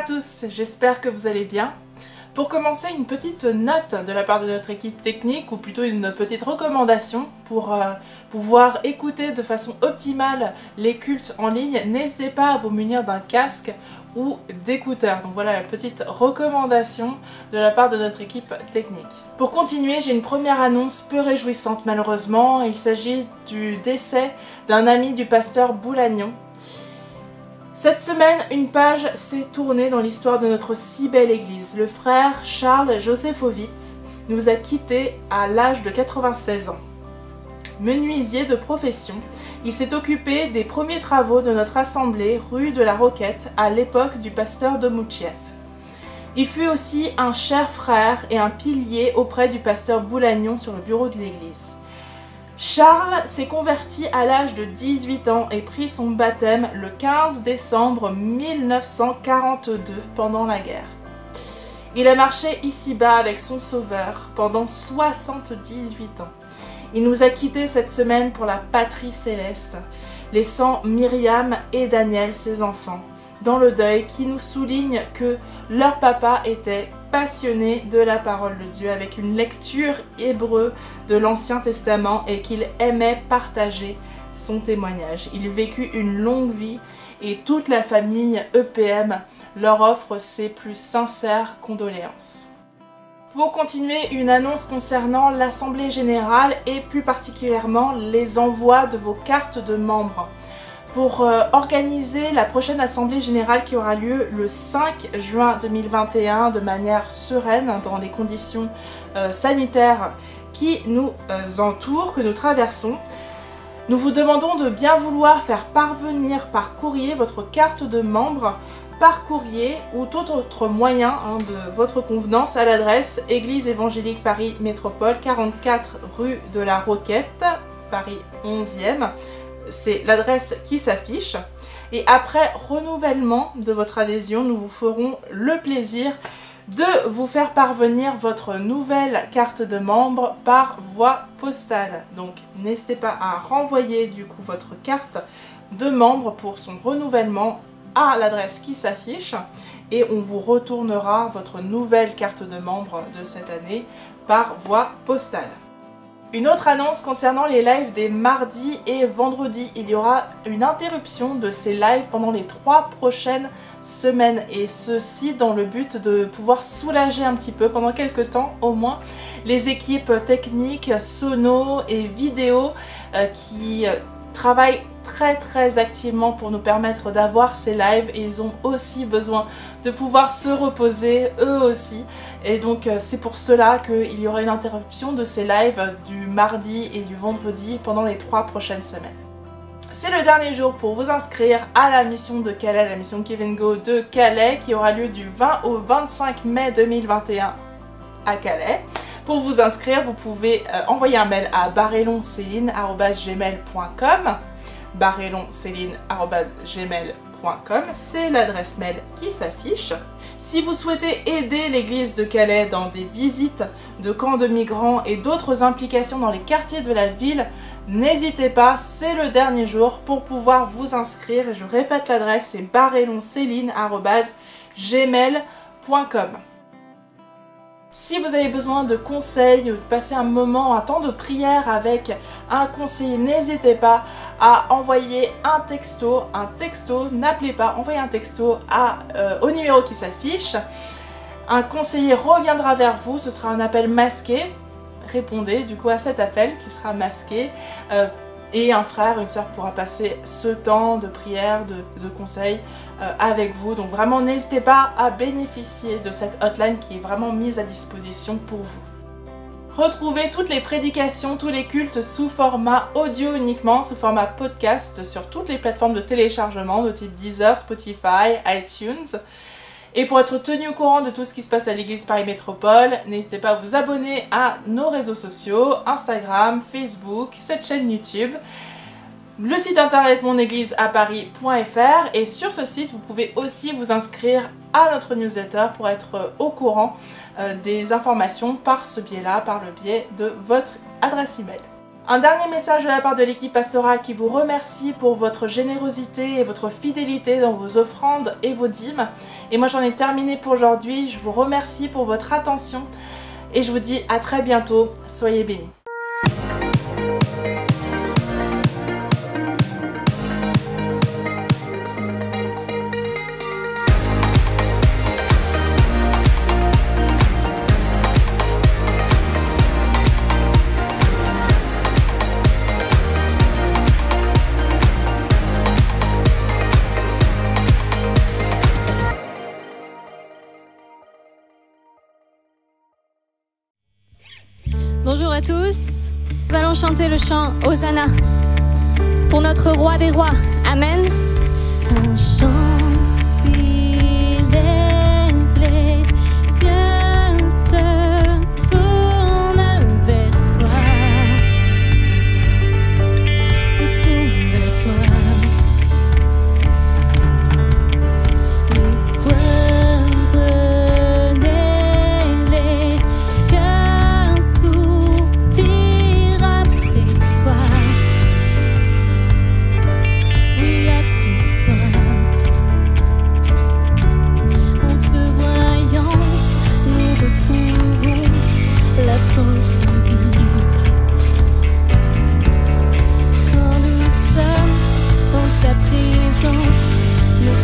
à tous, j'espère que vous allez bien. Pour commencer, une petite note de la part de notre équipe technique, ou plutôt une petite recommandation pour pouvoir écouter de façon optimale les cultes en ligne. N'hésitez pas à vous munir d'un casque ou d'écouteurs. Donc voilà la petite recommandation de la part de notre équipe technique. Pour continuer, j'ai une première annonce peu réjouissante malheureusement. Il s'agit du décès d'un ami du pasteur Boulagnon. Cette semaine, une page s'est tournée dans l'histoire de notre si belle église. Le frère Charles Josefowitz nous a quittés à l'âge de 96 ans. Menuisier de profession, il s'est occupé des premiers travaux de notre assemblée rue de la Roquette à l'époque du pasteur Domoutchev. Il fut aussi un cher frère et un pilier auprès du pasteur Boulagnon sur le bureau de l'église. Charles s'est converti à l'âge de 18 ans et prit son baptême le 15 décembre 1942 pendant la guerre. Il a marché ici-bas avec son sauveur pendant 78 ans. Il nous a quittés cette semaine pour la patrie céleste, laissant Myriam et Daniel, ses enfants, dans le deuil qui nous souligne que leur papa était passionné de la parole de Dieu avec une lecture hébreu de l'Ancien Testament et qu'il aimait partager son témoignage. Il vécut une longue vie et toute la famille EPM leur offre ses plus sincères condoléances. Pour continuer, une annonce concernant l'Assemblée Générale et plus particulièrement les envois de vos cartes de membres. Pour organiser la prochaine Assemblée Générale qui aura lieu le 5 juin 2021 de manière sereine dans les conditions sanitaires qui nous entourent, que nous traversons, nous vous demandons de bien vouloir faire parvenir par courrier votre carte de membre par courrier ou tout autre moyen de votre convenance à l'adresse Église évangélique Paris Métropole, 44 rue de la Roquette, Paris 11e. C'est l'adresse qui s'affiche. Et après renouvellement de votre adhésion, nous vous ferons le plaisir de vous faire parvenir votre nouvelle carte de membre par voie postale. Donc n'hésitez pas à renvoyer du coup votre carte de membre pour son renouvellement à l'adresse qui s'affiche et on vous retournera votre nouvelle carte de membre de cette année par voie postale. Une autre annonce concernant les lives des mardis et vendredis. Il y aura une interruption de ces lives pendant les 3 prochaines semaines et ceci dans le but de pouvoir soulager un petit peu pendant quelques temps au moins les équipes techniques, sono et vidéo qui travaillent très activement pour nous permettre d'avoir ces lives et ils ont aussi besoin de pouvoir se reposer eux aussi et donc c'est pour cela qu'il y aura une interruption de ces lives du mardi et du vendredi pendant les 3 prochaines semaines. C'est le dernier jour pour vous inscrire à la mission de Calais, la mission Give and Go de Calais qui aura lieu du 20 au 25 mai 2021 à Calais. Pour vous inscrire, vous pouvez envoyer un mail à barrelonceline@gmail.com barrelonceline@gmail.com, c'est l'adresse mail qui s'affiche. Si vous souhaitez aider l'église de Calais dans des visites de camps de migrants et d'autres implications dans les quartiers de la ville, n'hésitez pas, c'est le dernier jour pour pouvoir vous inscrire. Et je répète l'adresse, c'est barrelonceline@gmail.com. Si vous avez besoin de conseils, de passer un moment, un temps de prière avec un conseiller, n'hésitez pas à envoyer un texto, n'appelez pas, envoyez un texto au numéro qui s'affiche. Un conseiller reviendra vers vous, ce sera un appel masqué, répondez du coup à cet appel qui sera masqué et un frère, une sœur pourra passer ce temps de prière, de conseils avec vous. Donc vraiment n'hésitez pas à bénéficier de cette hotline qui est vraiment mise à disposition pour vous. Retrouvez toutes les prédications, tous les cultes sous format audio uniquement, sous format podcast sur toutes les plateformes de téléchargement de type Deezer, Spotify, iTunes. Et pour être tenu au courant de tout ce qui se passe à l'église Paris Métropole, n'hésitez pas à vous abonner à nos réseaux sociaux, Instagram, Facebook, cette chaîne YouTube, le site internet monégliseaparis.fr et sur ce site vous pouvez aussi vous inscrire à notre newsletter pour être au courant des informations par ce biais-là, par le biais de votre adresse email. Un dernier message de la part de l'équipe pastorale qui vous remercie pour votre générosité et votre fidélité dans vos offrandes et vos dîmes. Et moi j'en ai terminé pour aujourd'hui, je vous remercie pour votre attention et je vous dis à très bientôt, soyez bénis. Bonjour à tous, nous allons chanter le chant Hosanna pour notre roi des rois. Amen. Un chant s'élève, les cieux se tournent vers toi, se tournent vers toi. L'espoir renaît, les cœurs soupirent après toi. Oui, après toi. En te voyant, nous retrouvons la force de vivre. Quand nous sommes dans ta présence, nos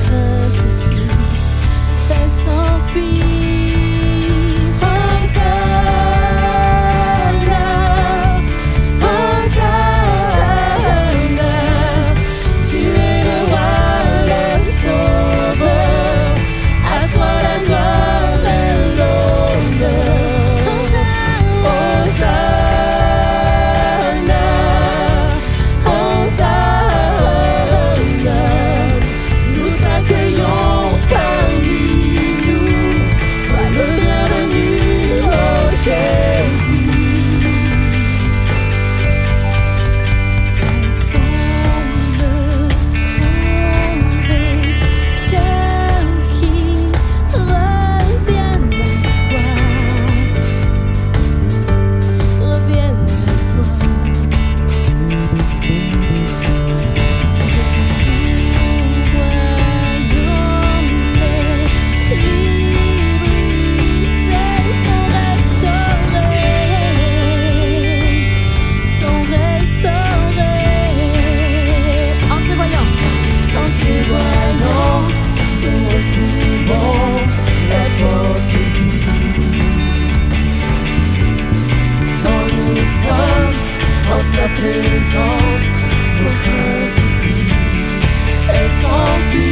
craintes fuient, elles s'enfuient.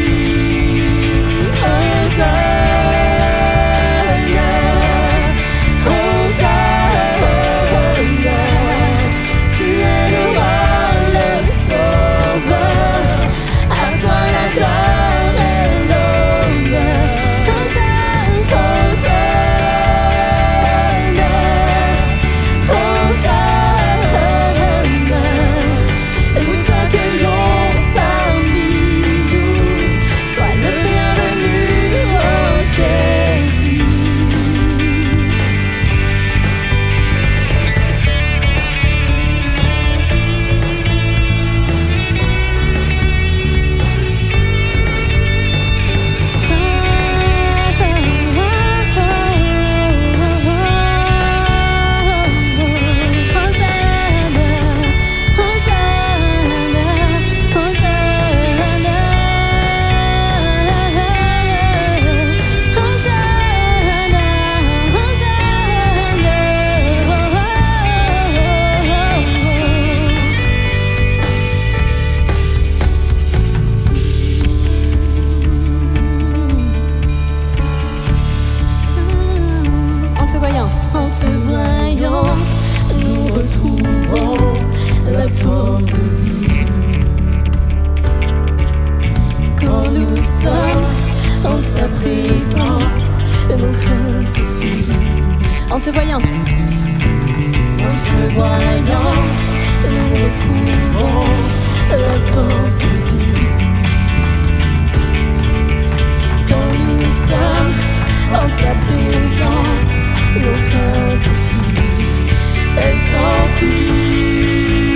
En te voyant, nous retrouvons la force de vie. Quand nous sommes en ta présence, nos craintes fuient, elles s'enfuient.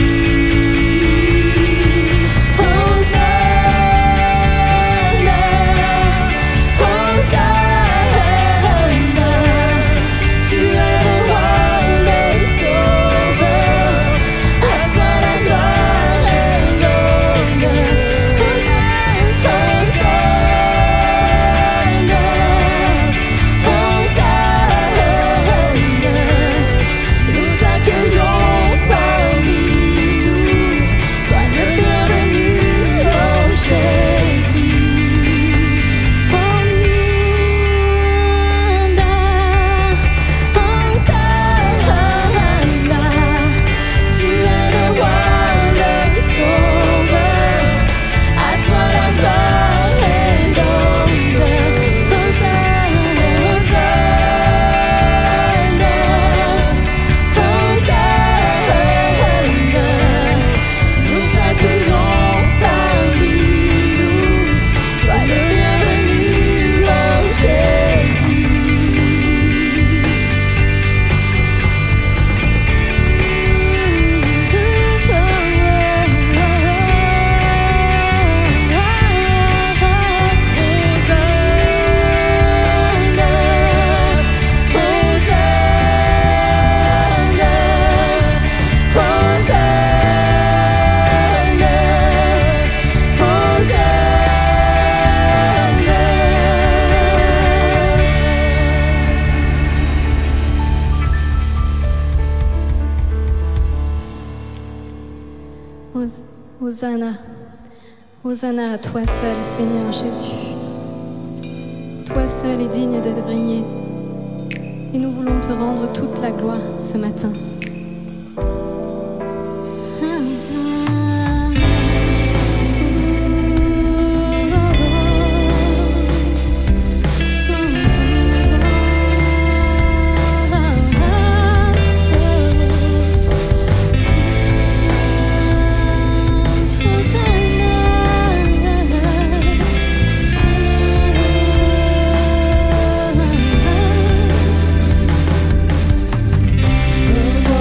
Hosanna, Hosanna à toi seul, Seigneur Jésus. Toi seul est digne d'être régné. Et nous voulons te rendre toute la gloire ce matin. Oh,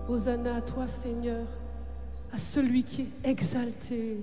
Hosanna à toi, Seigneur, à celui qui est exalté.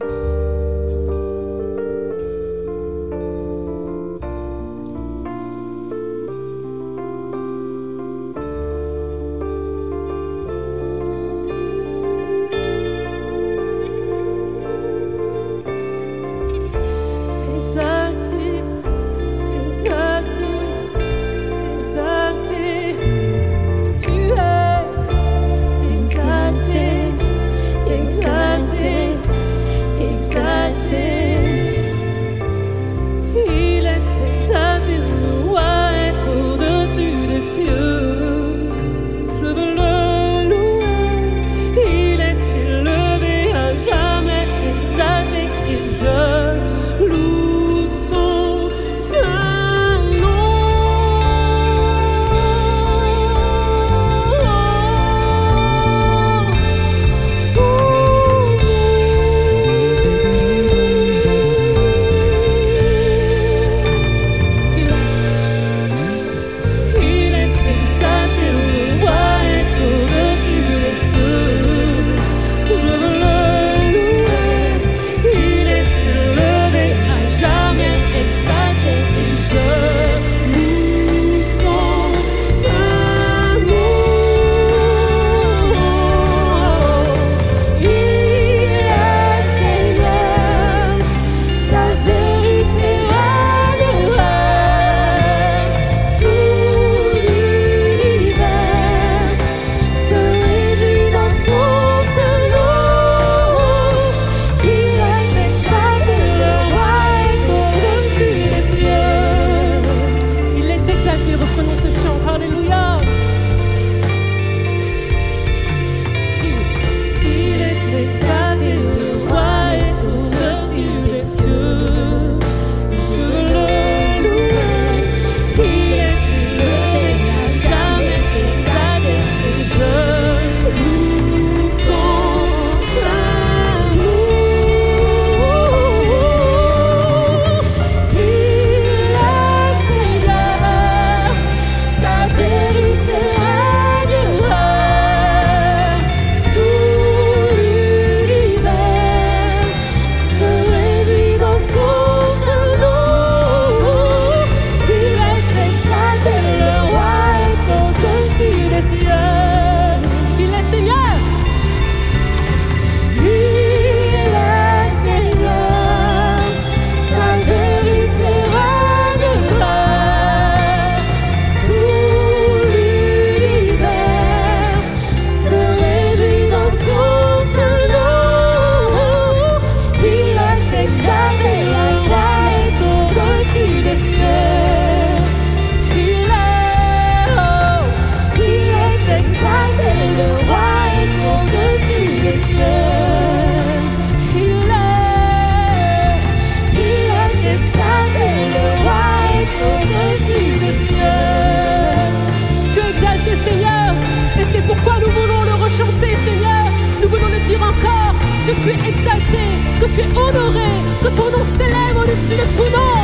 que tu es exalté, que tu es honoré, que ton nom s'élève au-dessus de tout nom.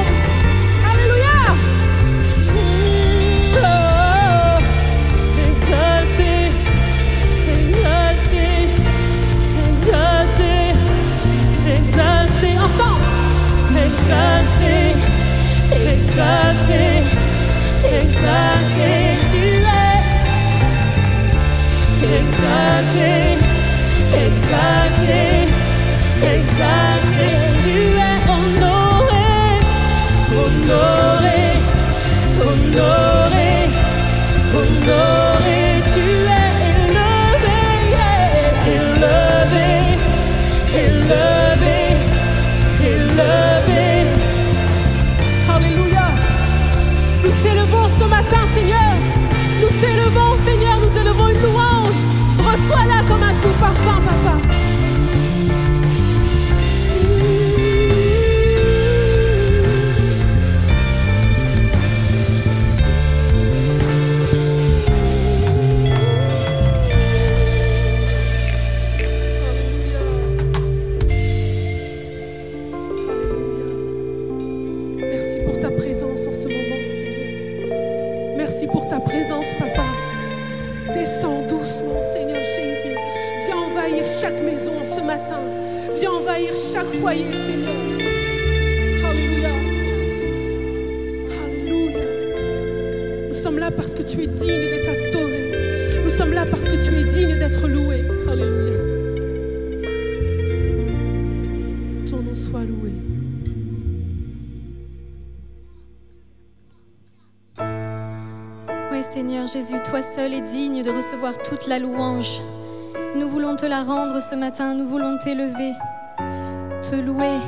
Alléluia. Oh, exalté, exalté, exalté, exalté, ensemble. Exalté, exalté, exalté, tu es exalté, exalté, exalté, tu es honoré, honoré, honoré, honoré, tu es élevé, élevé, élevé, élevé. Alléluia. Nous t'élevons ce matin, Seigneur. Nous t'élevons, Seigneur, nous élevons une louange. Reçois-la comme un doux parfum, Papa. chaque maison ce matin. Viens envahir chaque foyer, Seigneur. Alléluia. Alléluia. Nous sommes là parce que tu es digne d'être adoré. Nous sommes là parce que tu es digne d'être loué. Alléluia. Ton nom soit loué. Oui, Seigneur Jésus, toi seul es digne de recevoir toute la louange. Nous voulons te la rendre ce matin, nous voulons t'élever, te louer,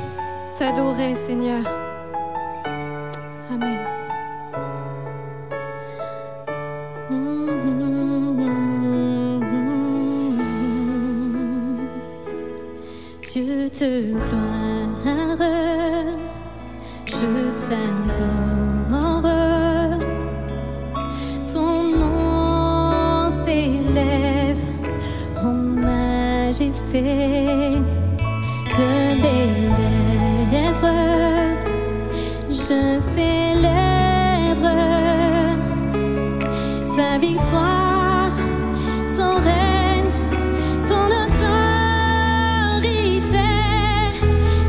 t'adorer, Seigneur. Amen. Dieu te gloire, je t'adore. Ton nom s'élève en majesté de mes lèvres. Je célèbre ta victoire, ton règne, ton autorité.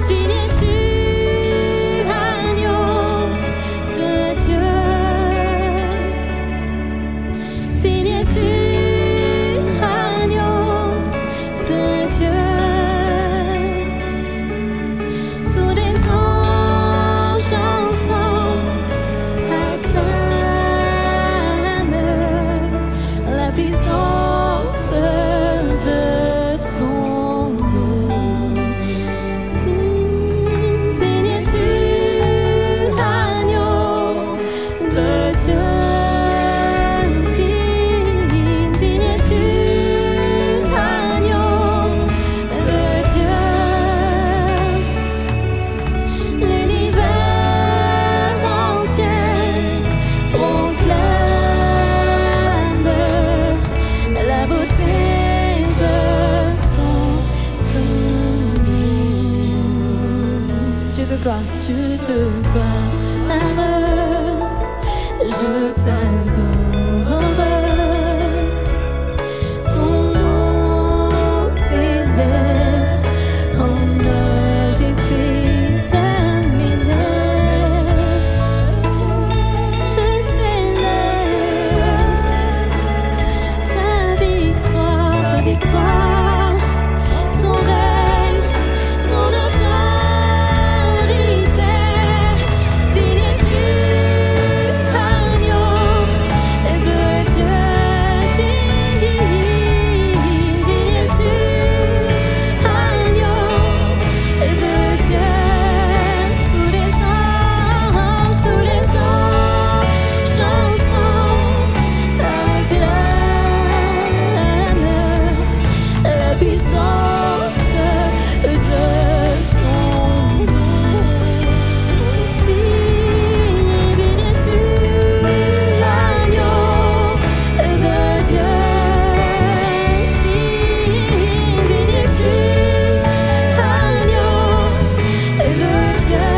Digne es-tu, agneau de Dieu. Digne es-tu, agneau de Dieu. Tous les anges ensemble acclament la puissance de ton nom. Digne es-tu, agneau de Dieu. Digne es-tu, agneau de Dieu. L'univers entier proclame la beauté de ton Saint-Nom. Dieu de gloire, Dieu de gloire, je t'adore. Ton nom s'élève en majesté de mes lèvres. Je célèbre ta victoire, ton règne, ton autorité. Digne es-tu, agneau de Dieu. Digne es-tu, agneau de Dieu. Tous les anges ensemble acclament la puissance de ton nom. Digne es-tu, agneau de Dieu. Digne es-tu, agneau de Dieu.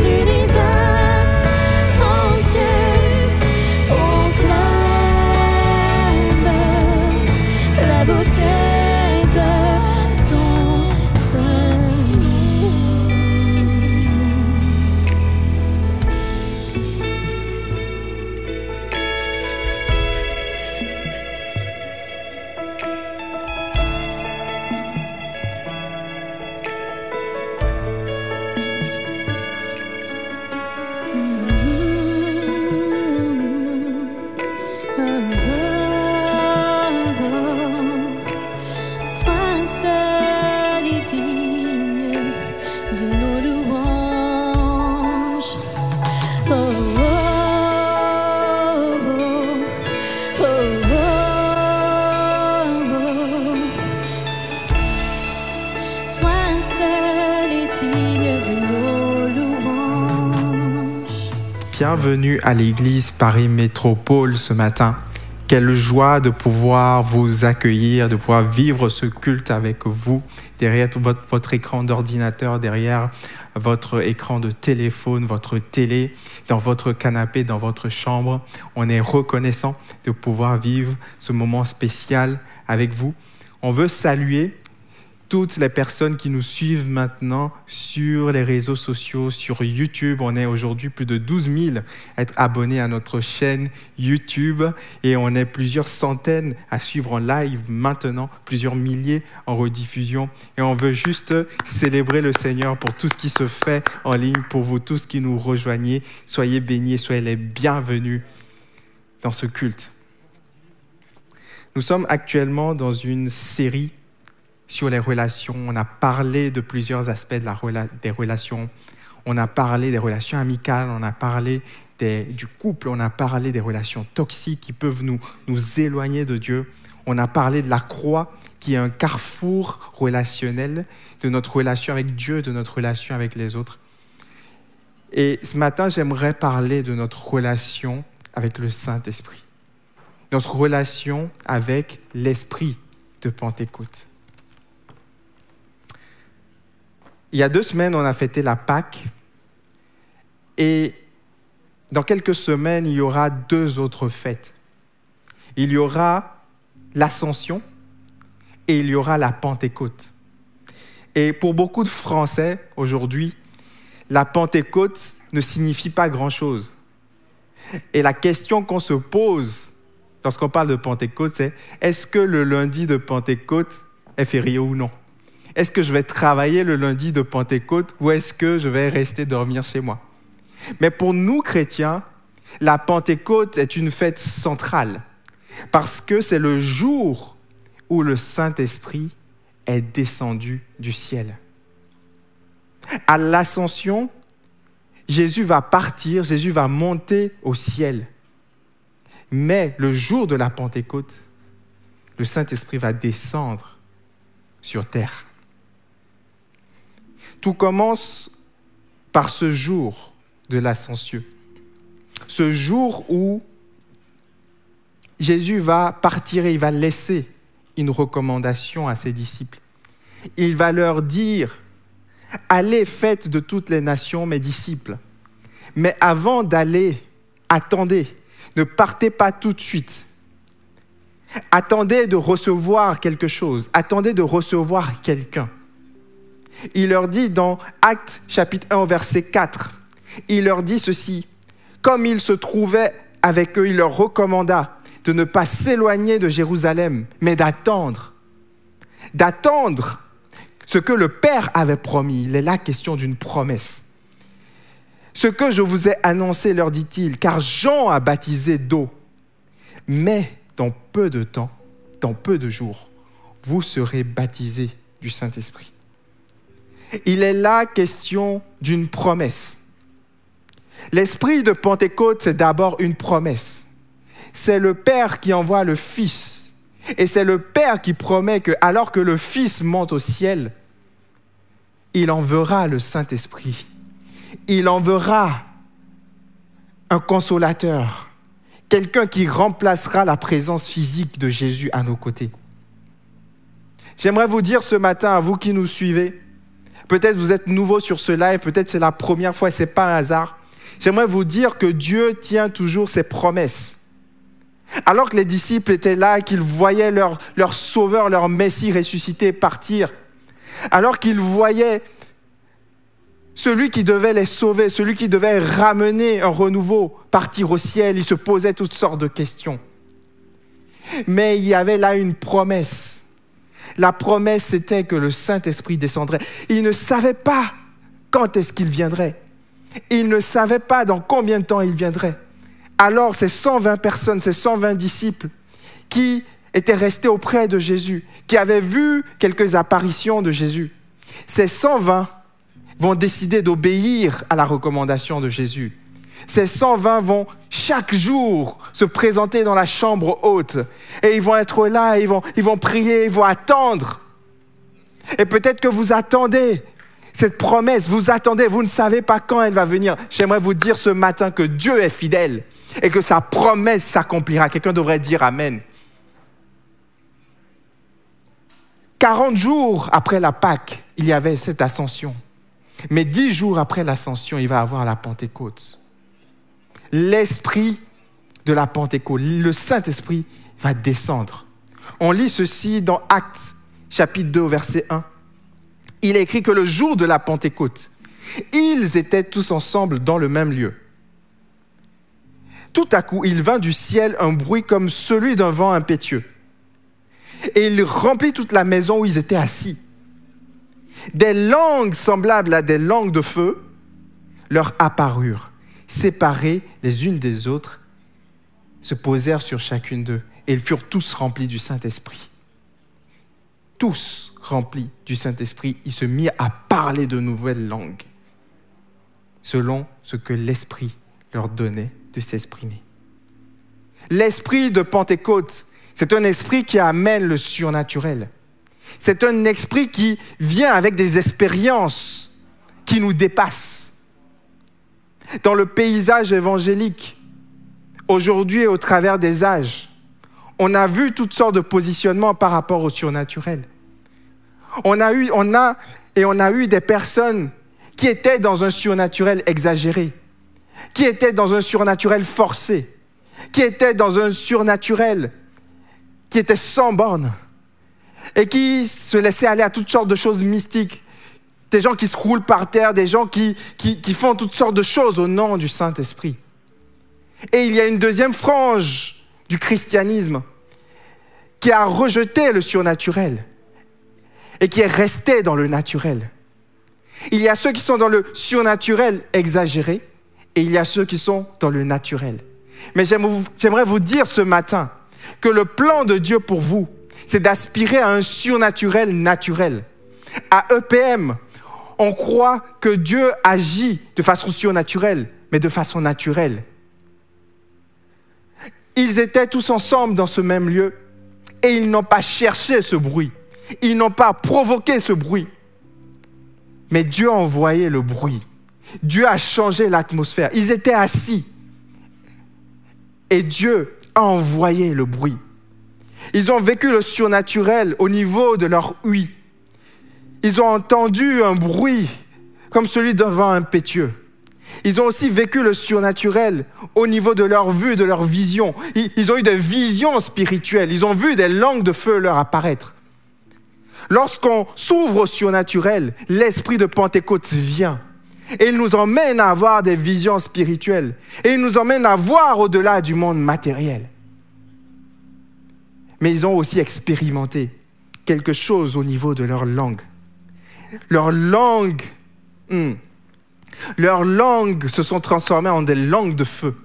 L'univers entier proclame la beauté de ton Saint-Nom. Sois seul et digne de nos louanges. Oh, oh, oh, oh, oh, oh. Sois seul et digne de nos louanges. Bienvenue à l'église Paris Métropole ce matin. Quelle joie de pouvoir vous accueillir, de pouvoir vivre ce culte avec vous, derrière votre écran d'ordinateur, derrière votre écran de téléphone, votre télé, dans votre canapé, dans votre chambre. On est reconnaissant de pouvoir vivre ce moment spécial avec vous. On veut saluer toutes les personnes qui nous suivent maintenant sur les réseaux sociaux, sur YouTube. On est aujourd'hui plus de 12 000 à être abonnés à notre chaîne YouTube et on est plusieurs centaines à suivre en live maintenant, plusieurs milliers en rediffusion. Et on veut juste célébrer le Seigneur pour tout ce qui se fait en ligne, pour vous tous qui nous rejoignez. Soyez bénis, soyez les bienvenus dans ce culte. Nous sommes actuellement dans une série sur les relations. On a parlé de plusieurs aspects des relations. On a parlé des relations amicales, on a parlé du couple, on a parlé des relations toxiques qui peuvent nous éloigner de Dieu. On a parlé de la croix qui est un carrefour relationnel de notre relation avec Dieu, de notre relation avec les autres. Et ce matin, j'aimerais parler de notre relation avec le Saint-Esprit. Notre relation avec l'Esprit de Pentecôte. Il y a 2 semaines, on a fêté la Pâque et dans quelques semaines, il y aura 2 autres fêtes. Il y aura l'Ascension et il y aura la Pentecôte. Et pour beaucoup de Français, aujourd'hui, la Pentecôte ne signifie pas grand-chose. Et la question qu'on se pose lorsqu'on parle de Pentecôte, c'est est-ce que le lundi de Pentecôte est férié ou non ? Est-ce que je vais travailler le lundi de Pentecôte ou est-ce que je vais rester dormir chez moi? Mais pour nous, chrétiens, la Pentecôte est une fête centrale parce que c'est le jour où le Saint-Esprit est descendu du ciel. À l'Ascension, Jésus va partir, Jésus va monter au ciel. Mais le jour de la Pentecôte, le Saint-Esprit va descendre sur terre. Tout commence par ce jour de l'Ascension. Ce jour où Jésus va partir et il va laisser une recommandation à ses disciples. Il va leur dire, allez, faites de toutes les nations mes disciples. Mais avant d'aller, attendez, ne partez pas tout de suite. Attendez de recevoir quelque chose, attendez de recevoir quelqu'un. Il leur dit dans Actes chapitre 1 verset 4, il leur dit ceci, comme il se trouvait avec eux, il leur recommanda de ne pas s'éloigner de Jérusalem, mais d'attendre ce que le Père avait promis. Il est là question d'une promesse. Ce que je vous ai annoncé, leur dit-il, car Jean a baptisé d'eau, mais dans peu de temps, dans peu de jours, vous serez baptisés du Saint-Esprit. Il est là question d'une promesse. L'esprit de Pentecôte, c'est d'abord une promesse. C'est le Père qui envoie le Fils. Et c'est le Père qui promet que, alors que le Fils monte au ciel, il enverra le Saint-Esprit. Il enverra un consolateur, quelqu'un qui remplacera la présence physique de Jésus à nos côtés. J'aimerais vous dire ce matin, à vous qui nous suivez, peut-être vous êtes nouveau sur ce live, peut-être c'est la première fois et ce n'est pas un hasard. J'aimerais vous dire que Dieu tient toujours ses promesses. Alors que les disciples étaient là, qu'ils voyaient leur sauveur, leur Messie ressuscité partir, alors qu'ils voyaient celui qui devait les sauver, celui qui devait ramener un renouveau, partir au ciel, ils se posaient toutes sortes de questions. Mais il y avait là une promesse. La promesse, c'était que le Saint-Esprit descendrait. Ils ne savaient pas quand est-ce qu'il viendrait. Ils ne savaient pas dans combien de temps il viendrait. Alors, ces 120 personnes, ces 120 disciples qui étaient restés auprès de Jésus, qui avaient vu quelques apparitions de Jésus, ces 120 vont décider d'obéir à la recommandation de Jésus. Ces 120 vont chaque jour se présenter dans la chambre haute et ils vont être là, ils vont prier, ils vont attendre. Et peut-être que vous attendez Cette promesse, vous attendez, vous ne savez pas quand elle va venir. J'aimerais vous dire ce matin que Dieu est fidèle et que sa promesse s'accomplira. Quelqu'un devrait dire Amen. 40 jours après la Pâque, il y avait cette ascension. Mais 10 jours après l'ascension, il va y avoir la Pentecôte. L'esprit de la Pentecôte, le Saint-Esprit va descendre. On lit ceci dans Actes, chapitre 2, verset 1. Il est écrit que le jour de la Pentecôte, ils étaient tous ensemble dans le même lieu. Tout à coup, il vint du ciel un bruit comme celui d'un vent impétueux. Et il remplit toute la maison où ils étaient assis. Des langues semblables à des langues de feu leur apparurent, séparées les unes des autres, se posèrent sur chacune d'eux, et ils furent tous remplis du Saint-Esprit. Tous remplis du Saint-Esprit, ils se mirent à parler de nouvelles langues, selon ce que l'Esprit leur donnait de s'exprimer. L'esprit de Pentecôte, c'est un esprit qui amène le surnaturel. C'est un esprit qui vient avec des expériences qui nous dépassent. Dans le paysage évangélique, aujourd'hui et au travers des âges, on a vu toutes sortes de positionnements par rapport au surnaturel. On a eu des personnes qui étaient dans un surnaturel exagéré, qui étaient dans un surnaturel forcé, qui étaient dans un surnaturel qui était sans bornes et qui se laissaient aller à toutes sortes de choses mystiques. Des gens qui se roulent par terre, des gens qui font toutes sortes de choses au nom du Saint-Esprit. Et il y a une deuxième frange du christianisme qui a rejeté le surnaturel et qui est resté dans le naturel. Il y a ceux qui sont dans le surnaturel exagéré et il y a ceux qui sont dans le naturel. Mais j'aimerais vous dire ce matin que le plan de Dieu pour vous, c'est d'aspirer à un surnaturel naturel. À EPM, on croit que Dieu agit de façon surnaturelle, mais de façon naturelle. Ils étaient tous ensemble dans ce même lieu et ils n'ont pas cherché ce bruit. Ils n'ont pas provoqué ce bruit. Mais Dieu a envoyé le bruit. Dieu a changé l'atmosphère. Ils étaient assis et Dieu a envoyé le bruit. Ils ont vécu le surnaturel au niveau de leur ouïe. Ils ont entendu un bruit comme celui d'un vent impétueux. Ils ont aussi vécu le surnaturel au niveau de leur vue, de leur vision. Ils ont eu des visions spirituelles. Ils ont vu des langues de feu leur apparaître. Lorsqu'on s'ouvre au surnaturel, l'esprit de Pentecôte vient. Et il nous emmène à avoir des visions spirituelles. Et il nous emmène à voir au-delà du monde matériel. Mais ils ont aussi expérimenté quelque chose au niveau de leur langue. Leurs langues se sont transformées en des langues de feu.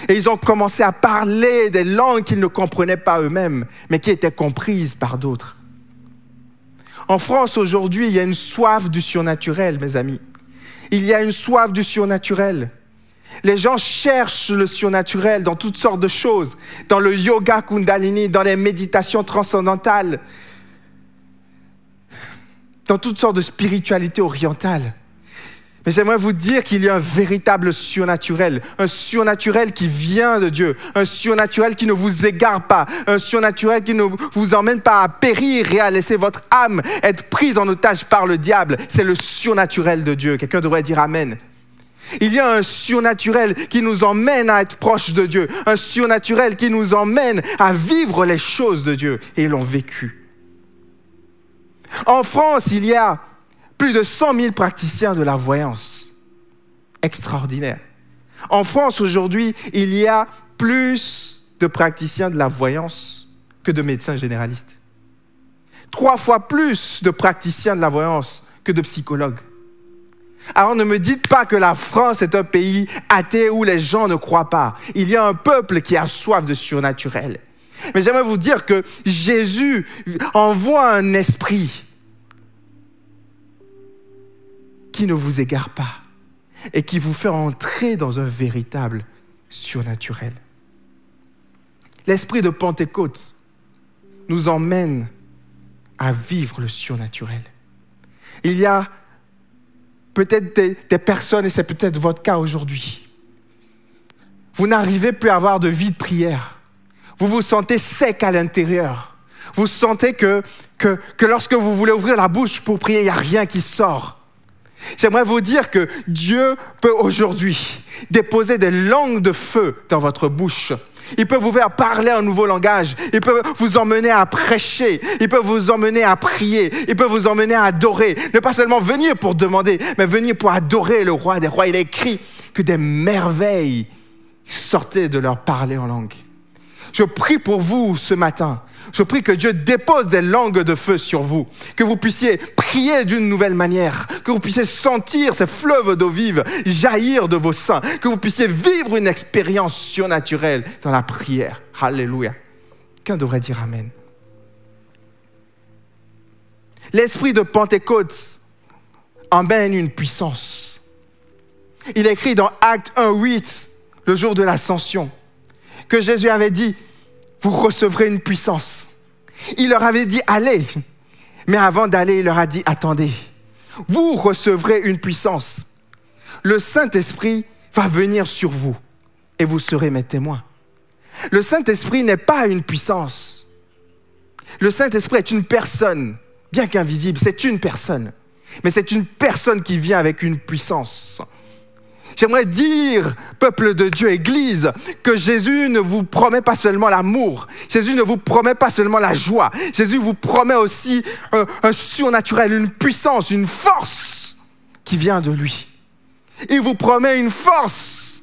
Et ils ont commencé à parler des langues qu'ils ne comprenaient pas eux-mêmes, mais qui étaient comprises par d'autres. En France, aujourd'hui, il y a une soif du surnaturel, mes amis. Il y a une soif du surnaturel. Les gens cherchent le surnaturel dans toutes sortes de choses, dans le yoga kundalini, dans les méditations transcendantales, dans toutes sortes de spiritualités orientales. Mais j'aimerais vous dire qu'il y a un véritable surnaturel, un surnaturel qui vient de Dieu, un surnaturel qui ne vous égare pas, un surnaturel qui ne vous emmène pas à périr et à laisser votre âme être prise en otage par le diable. C'est le surnaturel de Dieu. Quelqu'un devrait dire Amen. Il y a un surnaturel qui nous emmène à être proche de Dieu, un surnaturel qui nous emmène à vivre les choses de Dieu. Et ils l'ont vécu. En France, il y a plus de 100 000 praticiens de la voyance. Extraordinaire. En France, aujourd'hui, il y a plus de praticiens de la voyance que de médecins généralistes. 3 fois plus de praticiens de la voyance que de psychologues. Alors ne me dites pas que la France est un pays athée où les gens ne croient pas. Il y a un peuple qui a soif de surnaturel. Mais j'aimerais vous dire que Jésus envoie un esprit qui ne vous égare pas et qui vous fait entrer dans un véritable surnaturel. L'esprit de Pentecôte nous emmène à vivre le surnaturel. Il y a peut-être des personnes, et c'est peut-être votre cas aujourd'hui. Vous n'arrivez plus à avoir de vie de prière. Vous vous sentez sec à l'intérieur. Vous sentez que lorsque vous voulez ouvrir la bouche pour prier, il n'y a rien qui sort. J'aimerais vous dire que Dieu peut aujourd'hui déposer des langues de feu dans votre bouche. Il peut vous faire parler un nouveau langage. Il peut vous emmener à prêcher. Il peut vous emmener à prier. Il peut vous emmener à adorer. Ne pas seulement venir pour demander, mais venir pour adorer le roi des rois. Il est écrit que des merveilles sortaient de leur parler en langue. Je prie pour vous ce matin. Je prie que Dieu dépose des langues de feu sur vous, que vous puissiez prier d'une nouvelle manière, que vous puissiez sentir ces fleuves d'eau vive jaillir de vos seins, que vous puissiez vivre une expérience surnaturelle dans la prière. Alléluia. Quelqu'un devrait dire Amen. L'esprit de Pentecôte emmène une puissance. Il est écrit dans Actes 1:8, le jour de l'ascension, que Jésus avait dit, vous recevrez une puissance. Il leur avait dit, allez. Mais avant d'aller, il leur a dit, attendez. Vous recevrez une puissance. Le Saint-Esprit va venir sur vous et vous serez mes témoins. Le Saint-Esprit n'est pas une puissance. Le Saint-Esprit est une personne, bien qu'invisible, c'est une personne. Mais c'est une personne qui vient avec une puissance. J'aimerais dire, peuple de Dieu, Église, que Jésus ne vous promet pas seulement l'amour. Jésus ne vous promet pas seulement la joie. Jésus vous promet aussi un surnaturel, une puissance, une force qui vient de lui. Il vous promet une force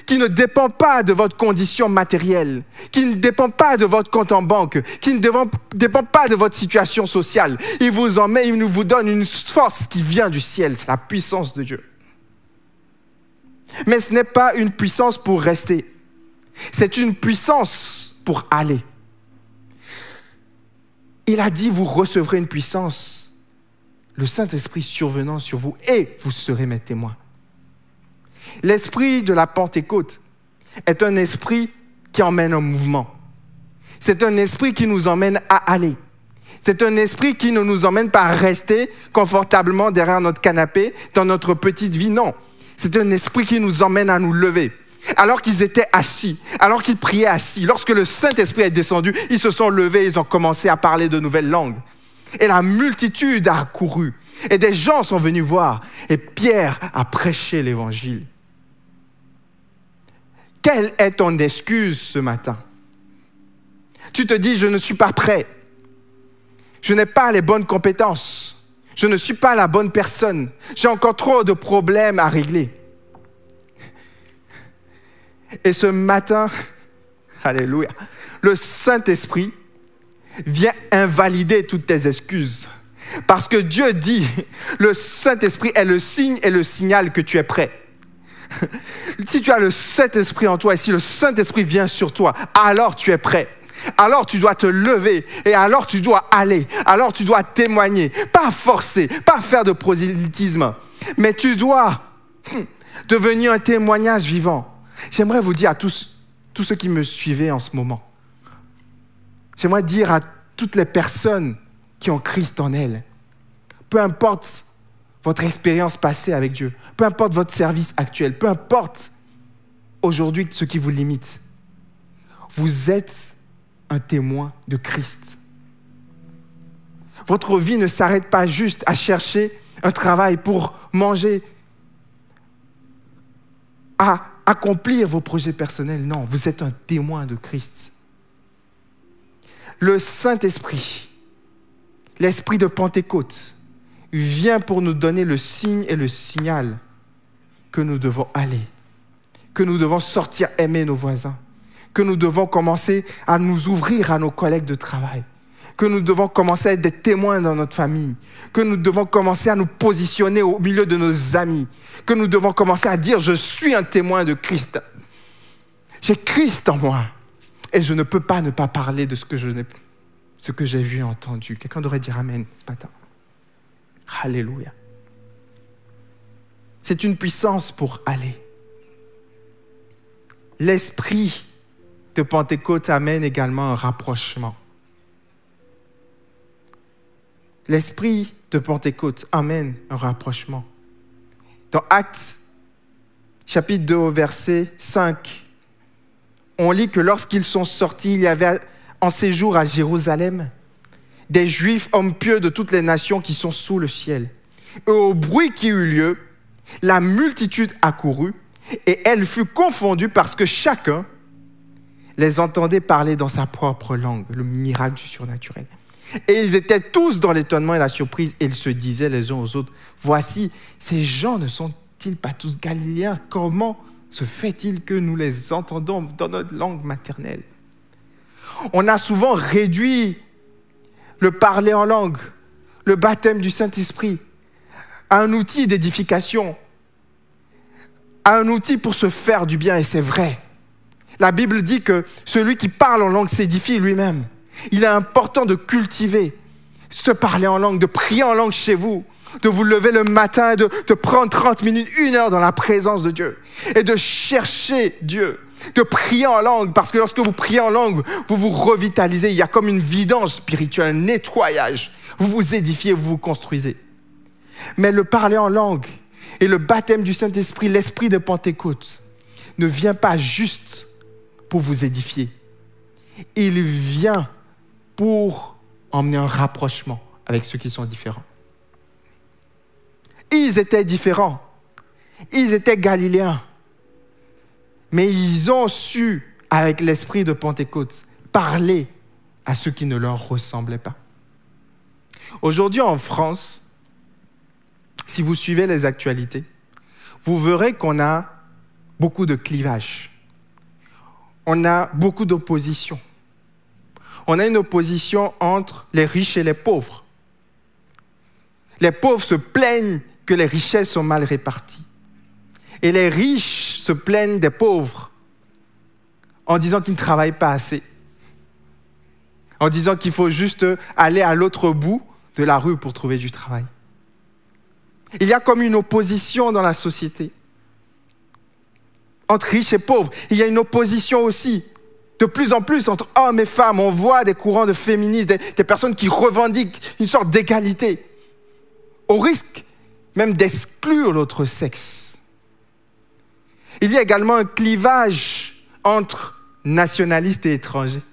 qui ne dépend pas de votre condition matérielle, qui ne dépend pas de votre compte en banque, qui ne dépend pas de votre situation sociale. Il vous donne une force qui vient du ciel, c'est la puissance de Dieu. Mais ce n'est pas une puissance pour rester. C'est une puissance pour aller. Il a dit, vous recevrez une puissance, le Saint-Esprit survenant sur vous, et vous serez mes témoins. L'esprit de la Pentecôte est un esprit qui emmène en mouvement. C'est un esprit qui nous emmène à aller. C'est un esprit qui ne nous emmène pas à rester confortablement derrière notre canapé, dans notre petite vie, non. C'est un esprit qui nous emmène à nous lever. Alors qu'ils étaient assis, alors qu'ils priaient assis, lorsque le Saint-Esprit est descendu, ils se sont levés, ils ont commencé à parler de nouvelles langues. Et la multitude a accouru. Et des gens sont venus voir. Et Pierre a prêché l'évangile. Quelle est ton excuse ce matin? Tu te dis, je ne suis pas prêt. Je n'ai pas les bonnes compétences. Je ne suis pas la bonne personne. J'ai encore trop de problèmes à régler. Et ce matin, alléluia, le Saint-Esprit vient invalider toutes tes excuses. Parce que Dieu dit, le Saint-Esprit est le signe et le signal que tu es prêt. Si tu as le Saint-Esprit en toi et si le Saint-Esprit vient sur toi, alors tu es prêt. Alors tu dois te lever et alors tu dois aller. Alors tu dois témoigner. Pas forcer, pas faire de prosélytisme. Mais tu dois devenir un témoignage vivant. J'aimerais vous dire à tous ceux qui me suivaient en ce moment, j'aimerais dire à toutes les personnes qui ont Christ en elles, peu importe votre expérience passée avec Dieu, peu importe votre service actuel, peu importe aujourd'hui ce qui vous limite, vous êtes un témoin de Christ. Votre vie ne s'arrête pas juste à chercher un travail pour manger, à accomplir vos projets personnels. Non, vous êtes un témoin de Christ. Le Saint-Esprit, l'Esprit de Pentecôte, vient pour nous donner le signe et le signal que nous devons aller, que nous devons sortir aimer nos voisins, que nous devons commencer à nous ouvrir à nos collègues de travail, que nous devons commencer à être des témoins dans notre famille, que nous devons commencer à nous positionner au milieu de nos amis, que nous devons commencer à dire « Je suis un témoin de Christ. J'ai Christ en moi et je ne peux pas ne pas parler de ce que j'ai vu et entendu. » Quelqu'un devrait dire « Amen » ce matin. Alléluia. C'est une puissance pour aller. L'esprit de Pentecôte amène également un rapprochement. L'esprit de Pentecôte amène un rapprochement. Dans Actes, chapitre 2, verset 5, on lit que lorsqu'ils sont sortis, il y avait en séjour à Jérusalem des Juifs, hommes pieux de toutes les nations qui sont sous le ciel. Et au bruit qui eut lieu, la multitude accourut et elle fut confondue parce que chacun les entendait parler dans sa propre langue, le miracle du surnaturel. Et ils étaient tous dans l'étonnement et la surprise et ils se disaient les uns aux autres, voici, ces gens ne sont-ils pas tous galiléens? Comment se fait-il que nous les entendons dans notre langue maternelle? On a souvent réduit le parler en langue, le baptême du Saint-Esprit, à un outil d'édification, à un outil pour se faire du bien, et c'est vrai. La Bible dit que celui qui parle en langue s'édifie lui-même. Il est important de cultiver, se parler en langue, de prier en langue chez vous, de vous lever le matin, de prendre 30 minutes, 1 heure dans la présence de Dieu et de chercher Dieu, de prier en langue, parce que lorsque vous priez en langue, vous vous revitalisez. Il y a comme une vidange spirituelle, un nettoyage. Vous vous édifiez, vous vous construisez. Mais le parler en langue et le baptême du Saint-Esprit, l'esprit de Pentecôte, ne vient pas juste pour vous édifier. Il vient pour emmener un rapprochement avec ceux qui sont différents. Ils étaient différents. Ils étaient galiléens. Mais ils ont su, avec l'esprit de Pentecôte, parler à ceux qui ne leur ressemblaient pas. Aujourd'hui, en France, si vous suivez les actualités, vous verrez qu'on a beaucoup de clivages. On a beaucoup d'opposition. On a une opposition entre les riches et les pauvres. Les pauvres se plaignent que les richesses sont mal réparties. Et les riches se plaignent des pauvres en disant qu'ils ne travaillent pas assez. En disant qu'il faut juste aller à l'autre bout de la rue pour trouver du travail. Il y a comme une opposition dans la société entre riches et pauvres. Il y a une opposition aussi, de plus en plus, entre hommes et femmes. On voit des courants de féministes, des personnes qui revendiquent une sorte d'égalité, au risque même d'exclure l'autre sexe. Il y a également un clivage entre nationalistes et étrangers.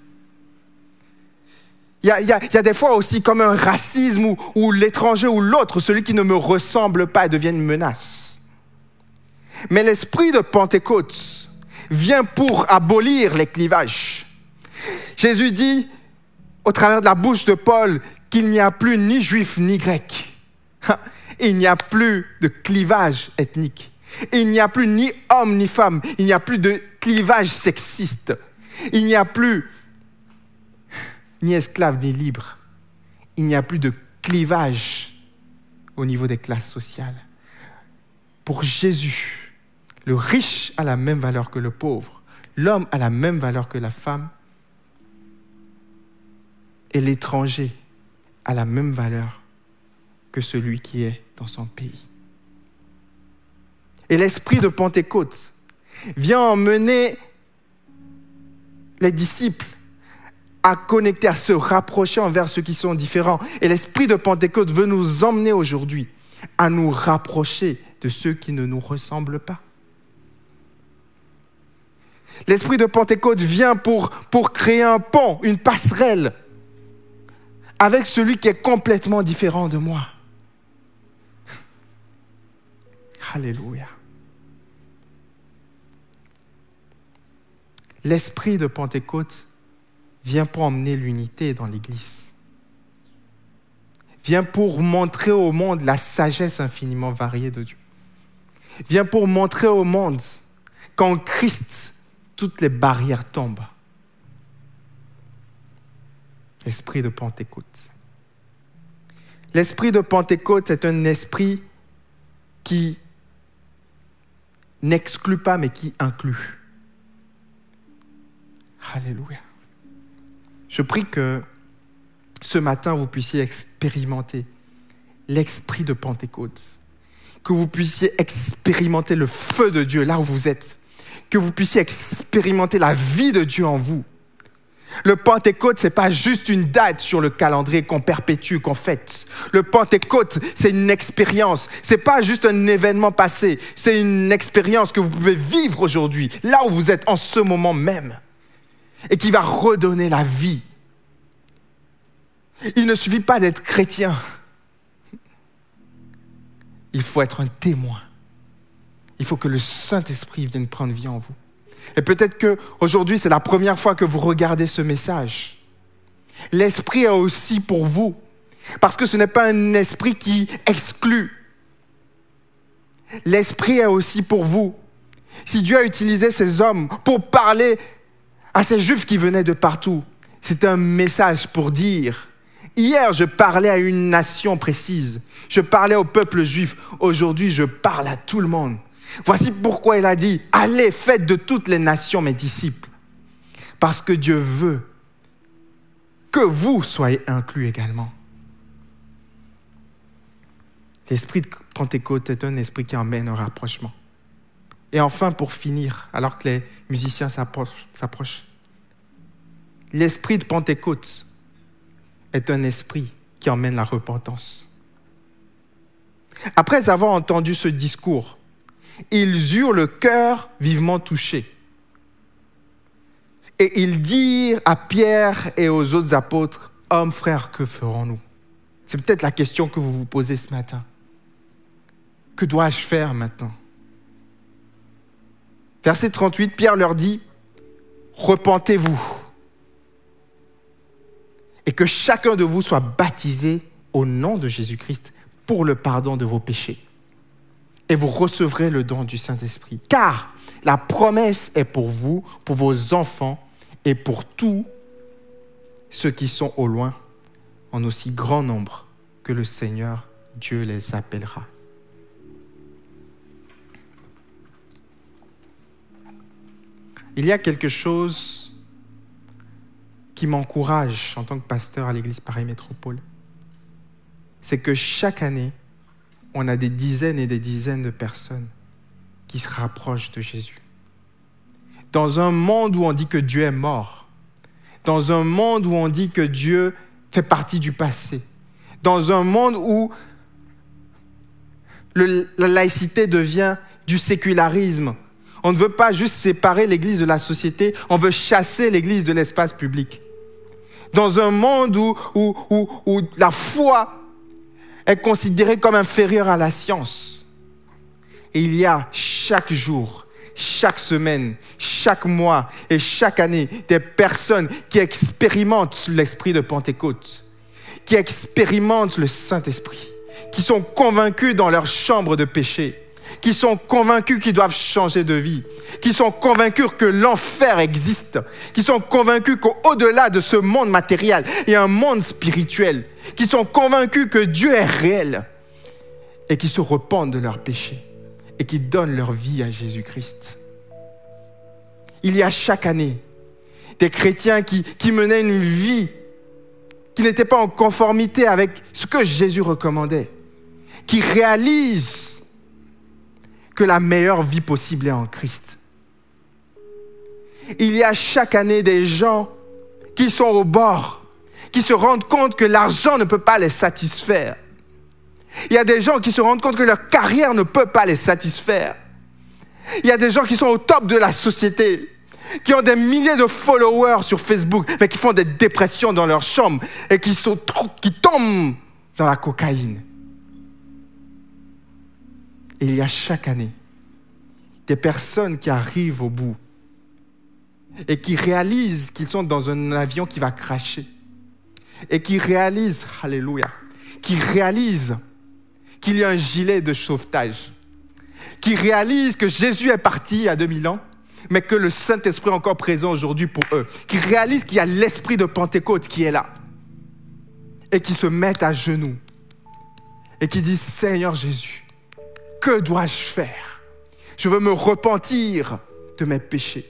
Il y a des fois aussi comme un racisme où l'étranger ou l'autre, celui qui ne me ressemble pas, devient une menace. Mais l'esprit de Pentecôte vient pour abolir les clivages. Jésus dit, au travers de la bouche de Paul, qu'il n'y a plus ni juif ni grec. Il n'y a plus de clivage ethnique. Il n'y a plus ni homme ni femme. Il n'y a plus de clivage sexiste. Il n'y a plus ni esclave ni libre. Il n'y a plus de clivage au niveau des classes sociales. Pour Jésus, le riche a la même valeur que le pauvre. L'homme a la même valeur que la femme. Et l'étranger a la même valeur que celui qui est dans son pays. Et l'esprit de Pentecôte vient emmener les disciples à connecter, à se rapprocher envers ceux qui sont différents. Et l'esprit de Pentecôte veut nous emmener aujourd'hui à nous rapprocher de ceux qui ne nous ressemblent pas. L'esprit de Pentecôte vient pour créer un pont, une passerelle avec celui qui est complètement différent de moi. Alléluia. L'esprit de Pentecôte vient pour emmener l'unité dans l'Église. Vient pour montrer au monde la sagesse infiniment variée de Dieu. Vient pour montrer au monde qu'en Christ, toutes les barrières tombent. L'esprit de Pentecôte. L'esprit de Pentecôte est un esprit qui n'exclut pas, mais qui inclut. Alléluia. Je prie que ce matin, vous puissiez expérimenter l'esprit de Pentecôte. Que vous puissiez expérimenter le feu de Dieu là où vous êtes. Que vous puissiez expérimenter la vie de Dieu en vous. Le Pentecôte, ce n'est pas juste une date sur le calendrier qu'on perpétue, qu'on fête. Le Pentecôte, c'est une expérience. Ce n'est pas juste un événement passé. C'est une expérience que vous pouvez vivre aujourd'hui, là où vous êtes en ce moment même, et qui va redonner la vie. Il ne suffit pas d'être chrétien. Il faut être un témoin. Il faut que le Saint-Esprit vienne prendre vie en vous. Et peut-être qu'aujourd'hui, c'est la première fois que vous regardez ce message. L'Esprit est aussi pour vous. Parce que ce n'est pas un esprit qui exclut. L'Esprit est aussi pour vous. Si Dieu a utilisé ces hommes pour parler à ces Juifs qui venaient de partout, c'est un message pour dire, hier je parlais à une nation précise, je parlais au peuple juif, aujourd'hui je parle à tout le monde. Voici pourquoi il a dit, allez, faites de toutes les nations mes disciples. Parce que Dieu veut que vous soyez inclus également. L'esprit de Pentecôte est un esprit qui emmène au rapprochement. Et enfin, pour finir, alors que les musiciens s'approchent, l'esprit de Pentecôte est un esprit qui emmène la repentance. Après avoir entendu ce discours, ils eurent le cœur vivement touché. Et ils dirent à Pierre et aux autres apôtres, « Hommes, frères, que ferons-nous » C'est peut-être la question que vous vous posez ce matin. Que dois-je faire maintenant? Verset 38, Pierre leur dit, « Repentez-vous et que chacun de vous soit baptisé au nom de Jésus-Christ pour le pardon de vos péchés. Et vous recevrez le don du Saint-Esprit. Car la promesse est pour vous, pour vos enfants et pour tous ceux qui sont au loin, en aussi grand nombre que le Seigneur Dieu les appellera. » Il y a quelque chose qui m'encourage en tant que pasteur à l'Église Paris Métropole. C'est que chaque année, on a des dizaines et des dizaines de personnes qui se rapprochent de Jésus. Dans un monde où on dit que Dieu est mort, dans un monde où on dit que Dieu fait partie du passé, dans un monde où la laïcité devient du sécularisme, on ne veut pas juste séparer l'Église de la société, on veut chasser l'Église de l'espace public. Dans un monde où la foi est considérée comme inférieure à la science. Et il y a chaque jour, chaque semaine, chaque mois et chaque année des personnes qui expérimentent l'esprit de Pentecôte, qui expérimentent le Saint-Esprit, qui sont convaincus dans leur chambre de péché, qui sont convaincus qu'ils doivent changer de vie, qui sont convaincus que l'enfer existe, qui sont convaincus qu'au-delà de ce monde matériel, il y a un monde spirituel, qui sont convaincus que Dieu est réel et qui se repentent de leurs péchés et qui donnent leur vie à Jésus-Christ. Il y a chaque année des chrétiens qui menaient une vie qui n'était pas en conformité avec ce que Jésus recommandait, qui réalisent que la meilleure vie possible est en Christ. Il y a chaque année des gens qui sont au bord, qui se rendent compte que l'argent ne peut pas les satisfaire. Il y a des gens qui se rendent compte que leur carrière ne peut pas les satisfaire. Il y a des gens qui sont au top de la société, qui ont des milliers de followers sur Facebook, mais qui font des dépressions dans leur chambre et qui tombent dans la cocaïne. Et il y a chaque année des personnes qui arrivent au bout et qui réalisent qu'ils sont dans un avion qui va crasher et qui réalisent, alléluia, qui réalisent qu'il y a un gilet de sauvetage, qui réalisent que Jésus est parti il y a 2000 ans, mais que le Saint-Esprit est encore présent aujourd'hui pour eux, qui réalisent qu'il y a l'esprit de Pentecôte qui est là et qui se mettent à genoux et qui disent, Seigneur Jésus, que dois-je faire? Je veux me repentir de mes péchés.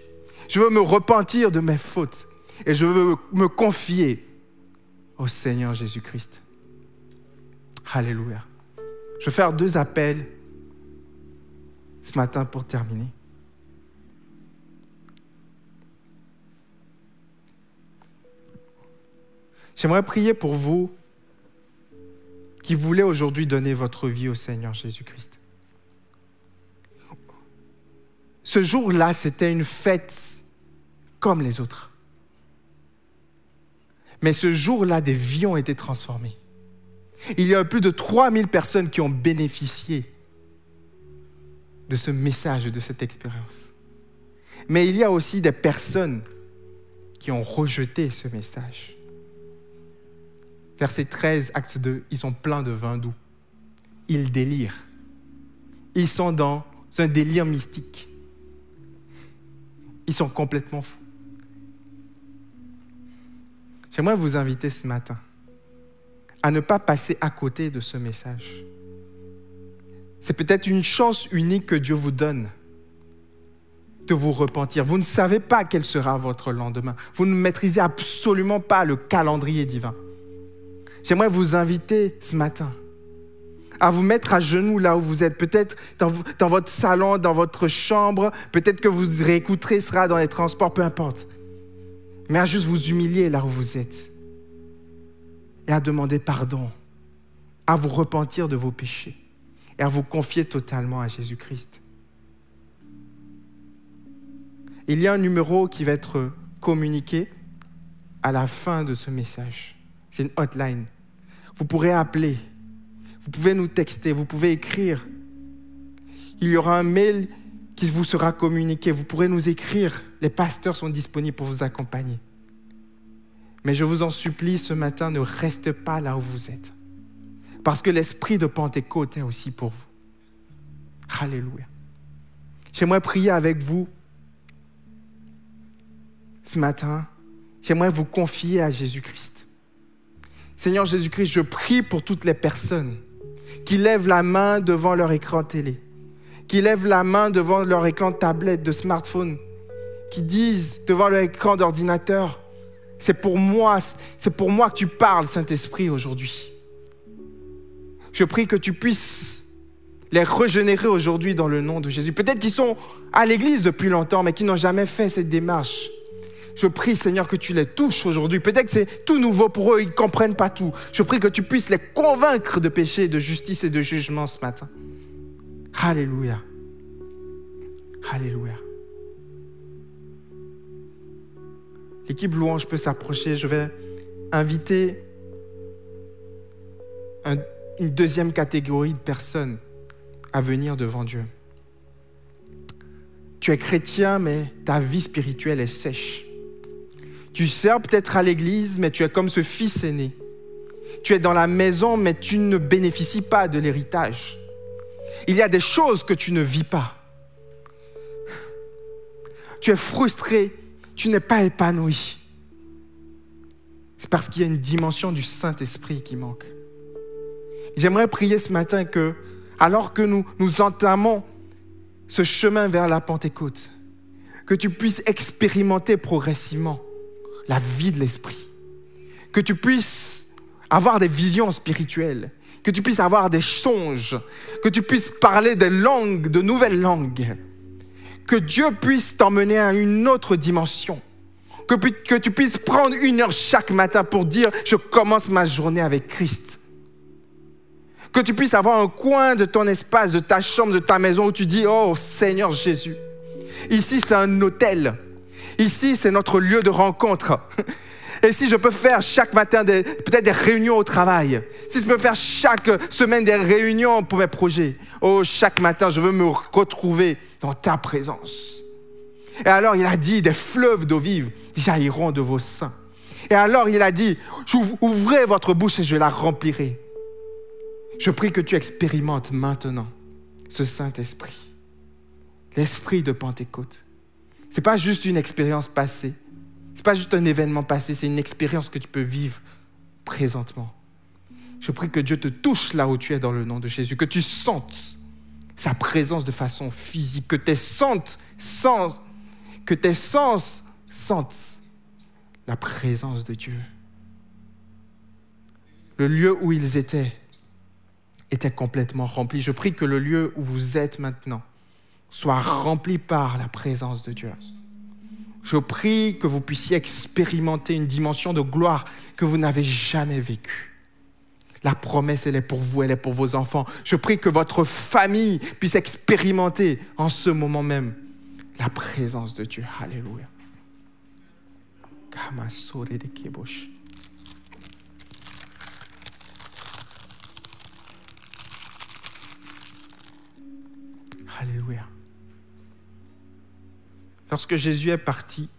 Je veux me repentir de mes fautes. Et je veux me confier au Seigneur Jésus-Christ. Alléluia. Je vais faire 2 appels ce matin pour terminer. J'aimerais prier pour vous qui voulez aujourd'hui donner votre vie au Seigneur Jésus-Christ. Ce jour-là, c'était une fête comme les autres. Mais ce jour-là, des vies ont été transformées. Il y a plus de 3000 personnes qui ont bénéficié de ce message, de cette expérience. Mais il y a aussi des personnes qui ont rejeté ce message. Verset 13, acte 2, ils sont pleins de vin doux. Ils délirent. Ils sont dans un délire mystique. Ils sont complètement fous. J'aimerais vous inviter ce matin à ne pas passer à côté de ce message. C'est peut-être une chance unique que Dieu vous donne de vous repentir. Vous ne savez pas quel sera votre lendemain. Vous ne maîtrisez absolument pas le calendrier divin. J'aimerais vous inviter ce matin à vous mettre à genoux là où vous êtes, peut-être dans votre salon, dans votre chambre, peut-être que vous réécouterez cela dans les transports, peu importe. Mais à juste vous humilier là où vous êtes et à demander pardon, à vous repentir de vos péchés et à vous confier totalement à Jésus-Christ. Il y a un numéro qui va être communiqué à la fin de ce message. C'est une hotline. Vous pourrez appeler, vous pouvez nous texter, vous pouvez écrire. Il y aura un mail qui vous sera communiqué. Vous pourrez nous écrire. Les pasteurs sont disponibles pour vous accompagner. Mais je vous en supplie, ce matin, ne restez pas là où vous êtes. Parce que l'esprit de Pentecôte est aussi pour vous. Alléluia. J'aimerais prier avec vous ce matin. J'aimerais vous confier à Jésus-Christ. Seigneur Jésus-Christ, je prie pour toutes les personnes qui lèvent la main devant leur écran télé, qui lèvent la main devant leur écran de tablette, de smartphone, qui disent devant leur écran d'ordinateur, c'est pour moi que tu parles, Saint-Esprit, aujourd'hui. Je prie que tu puisses les régénérer aujourd'hui dans le nom de Jésus. Peut-être qu'ils sont à l'église depuis longtemps, mais qui n'ont jamais fait cette démarche. Je prie, Seigneur, que tu les touches aujourd'hui. Peut-être que c'est tout nouveau pour eux, ils ne comprennent pas tout. Je prie que tu puisses les convaincre de péché, de justice et de jugement ce matin. Alléluia. Alléluia. L'équipe louange peut s'approcher. Je vais inviter une deuxième catégorie de personnes à venir devant Dieu. Tu es chrétien, mais ta vie spirituelle est sèche. Tu sers peut-être à l'église, mais tu es comme ce fils aîné. Tu es dans la maison, mais tu ne bénéficies pas de l'héritage. Il y a des choses que tu ne vis pas. Tu es frustré, tu n'es pas épanoui. C'est parce qu'il y a une dimension du Saint-Esprit qui manque. J'aimerais prier ce matin que, alors que nous entamons ce chemin vers la Pentecôte, que tu puisses expérimenter progressivement la vie de l'Esprit, que tu puisses avoir des visions spirituelles, que tu puisses avoir des songes, que tu puisses parler des langues, de nouvelles langues, que Dieu puisse t'emmener à une autre dimension, que tu puisses prendre 1 heure chaque matin pour dire « je commence ma journée avec Christ ». Que tu puisses avoir un coin de ton espace, de ta chambre, de ta maison où tu dis « oh Seigneur Jésus, ici c'est un hôtel, ici c'est notre lieu de rencontre ». Et si je peux faire chaque matin peut-être des réunions au travail, si je peux faire chaque semaine des réunions pour mes projets, oh, chaque matin, je veux me retrouver dans ta présence. Et alors, il a dit, des fleuves d'eau vive jailliront de vos seins. Et alors, il a dit, ouvrez votre bouche et je la remplirai. Je prie que tu expérimentes maintenant ce Saint-Esprit, l'Esprit de Pentecôte. Ce n'est pas juste une expérience passée. Ce n'est pas juste un événement passé, c'est une expérience que tu peux vivre présentement. Je prie que Dieu te touche là où tu es dans le nom de Jésus, que tu sentes sa présence de façon physique, que tes sens sentent la présence de Dieu. Le lieu où ils étaient était complètement rempli. Je prie que le lieu où vous êtes maintenant soit rempli par la présence de Dieu. Je prie que vous puissiez expérimenter une dimension de gloire que vous n'avez jamais vécue. La promesse, elle est pour vous, elle est pour vos enfants. Je prie que votre famille puisse expérimenter en ce moment même la présence de Dieu. Alléluia. Alléluia. Lorsque Jésus est parti,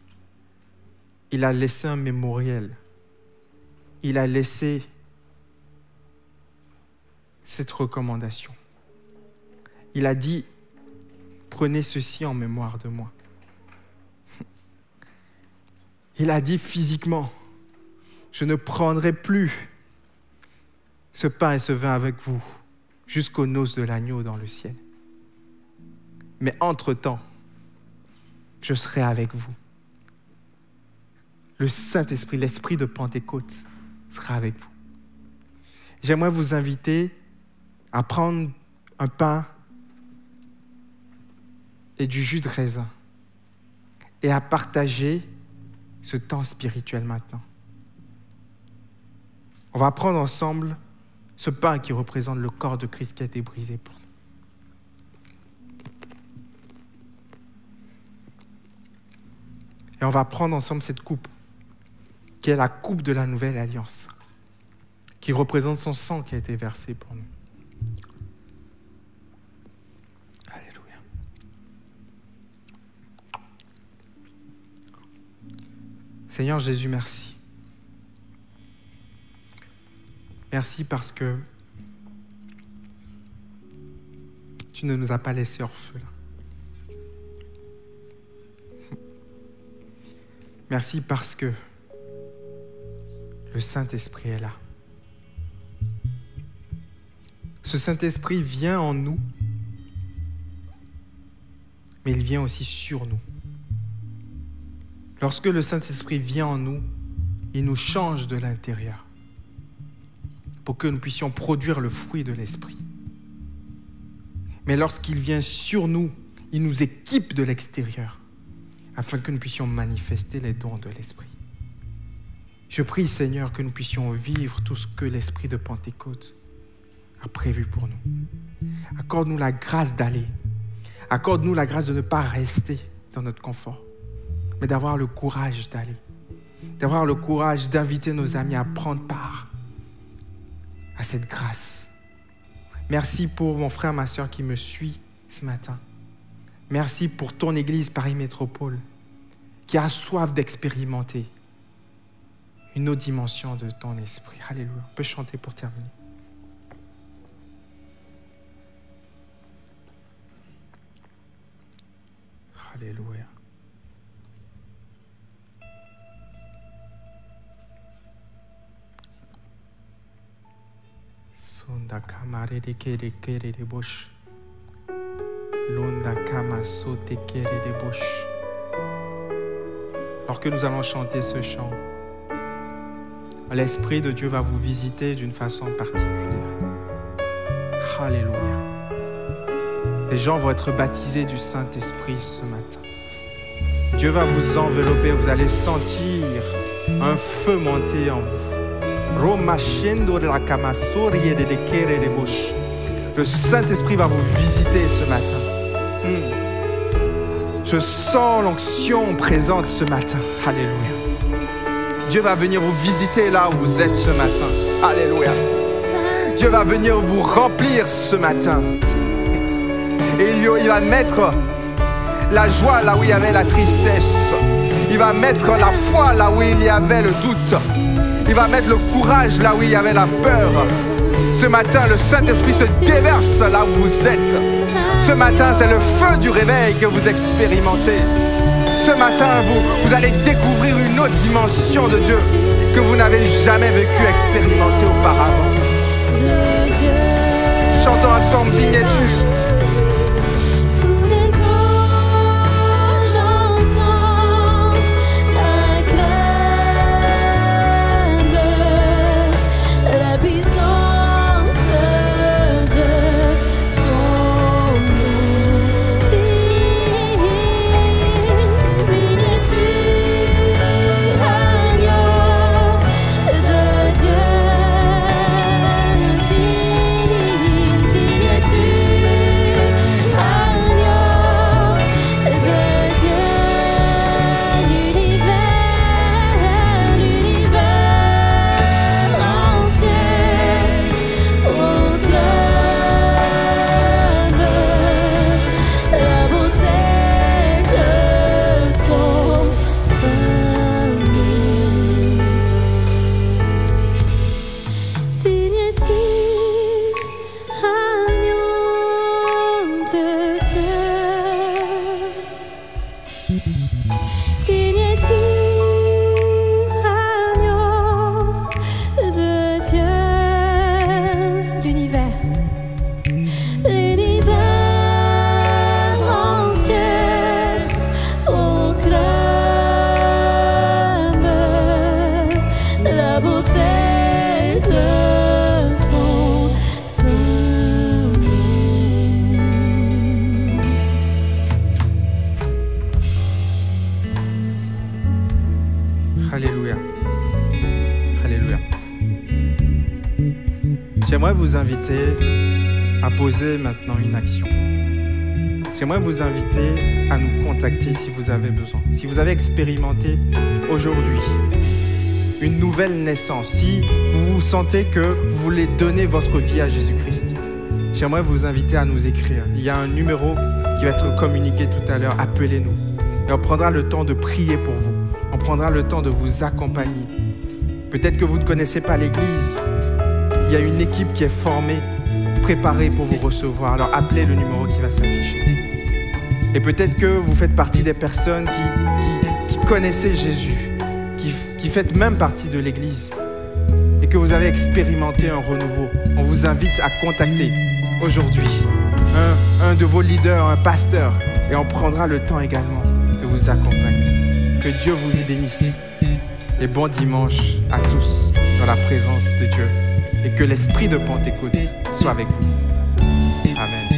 il a laissé un mémorial. Il a laissé cette recommandation. Il a dit, prenez ceci en mémoire de moi. Il a dit physiquement, je ne prendrai plus ce pain et ce vin avec vous jusqu'aux noces de l'agneau dans le ciel. Mais entre-temps, je serai avec vous. Le Saint-Esprit, l'Esprit de Pentecôte sera avec vous. J'aimerais vous inviter à prendre un pain et du jus de raisin et à partager ce temps spirituel maintenant. On va prendre ensemble ce pain qui représente le corps de Christ qui a été brisé pour nous. Et on va prendre ensemble cette coupe, qui est la coupe de la nouvelle alliance, qui représente son sang qui a été versé pour nous. Alléluia. Seigneur Jésus, merci. Merci parce que tu ne nous as pas laissés orphelins. Merci parce que le Saint-Esprit est là. Ce Saint-Esprit vient en nous, mais il vient aussi sur nous. Lorsque le Saint-Esprit vient en nous, il nous change de l'intérieur pour que nous puissions produire le fruit de l'Esprit. Mais lorsqu'il vient sur nous, il nous équipe de l'extérieur afin que nous puissions manifester les dons de l'Esprit. Je prie, Seigneur, que nous puissions vivre tout ce que l'Esprit de Pentecôte a prévu pour nous. Accorde-nous la grâce d'aller. Accorde-nous la grâce de ne pas rester dans notre confort, mais d'avoir le courage d'aller. D'avoir le courage d'inviter nos amis à prendre part à cette grâce. Merci pour mon frère, ma soeur qui me suit ce matin. Merci pour ton Église Paris Métropole qui a soif d'expérimenter une autre dimension de ton esprit. Alléluia. On peut chanter pour terminer. Alléluia. Sonda kamare de kere kere de bosh. Londa kama sote kere de bosh. Alors que nous allons chanter ce chant, l'Esprit de Dieu va vous visiter d'une façon particulière. Alléluia. Les gens vont être baptisés du Saint-Esprit ce matin. Dieu va vous envelopper, vous allez sentir un feu monter en vous. Le Saint-Esprit va vous visiter ce matin. Je sens l'onction présente ce matin. Alléluia. Dieu va venir vous visiter là où vous êtes ce matin. Alléluia. Dieu va venir vous remplir ce matin. Et il va mettre la joie là où il y avait la tristesse. Il va mettre la foi là où il y avait le doute. Il va mettre le courage là où il y avait la peur. Ce matin, le Saint-Esprit se déverse là où vous êtes. Ce matin, c'est le feu du réveil que vous expérimentez. Ce matin, vous allez découvrir une autre dimension de Dieu que vous n'avez jamais vécu expérimenter auparavant. Chantons ensemble, digne es-tu. Digne es-tu. J'aimerais vous inviter à poser maintenant une action. J'aimerais vous inviter à nous contacter si vous avez besoin. Si vous avez expérimenté aujourd'hui une nouvelle naissance, si vous sentez que vous voulez donner votre vie à Jésus-Christ, j'aimerais vous inviter à nous écrire. Il y a un numéro qui va être communiqué tout à l'heure. Appelez-nous. Et on prendra le temps de prier pour vous. On prendra le temps de vous accompagner. Peut-être que vous ne connaissez pas l'Église. Il y a une équipe qui est formée, préparée pour vous recevoir. Alors appelez le numéro qui va s'afficher. Et peut-être que vous faites partie des personnes qui connaissaient Jésus, qui faites même partie de l'Église et que vous avez expérimenté un renouveau. On vous invite à contacter aujourd'hui un de vos leaders, un pasteur, et on prendra le temps également de vous accompagner. Que Dieu vous bénisse et bon dimanche à tous dans la présence de Dieu et que l'esprit de Pentecôte soit avec vous. Amen.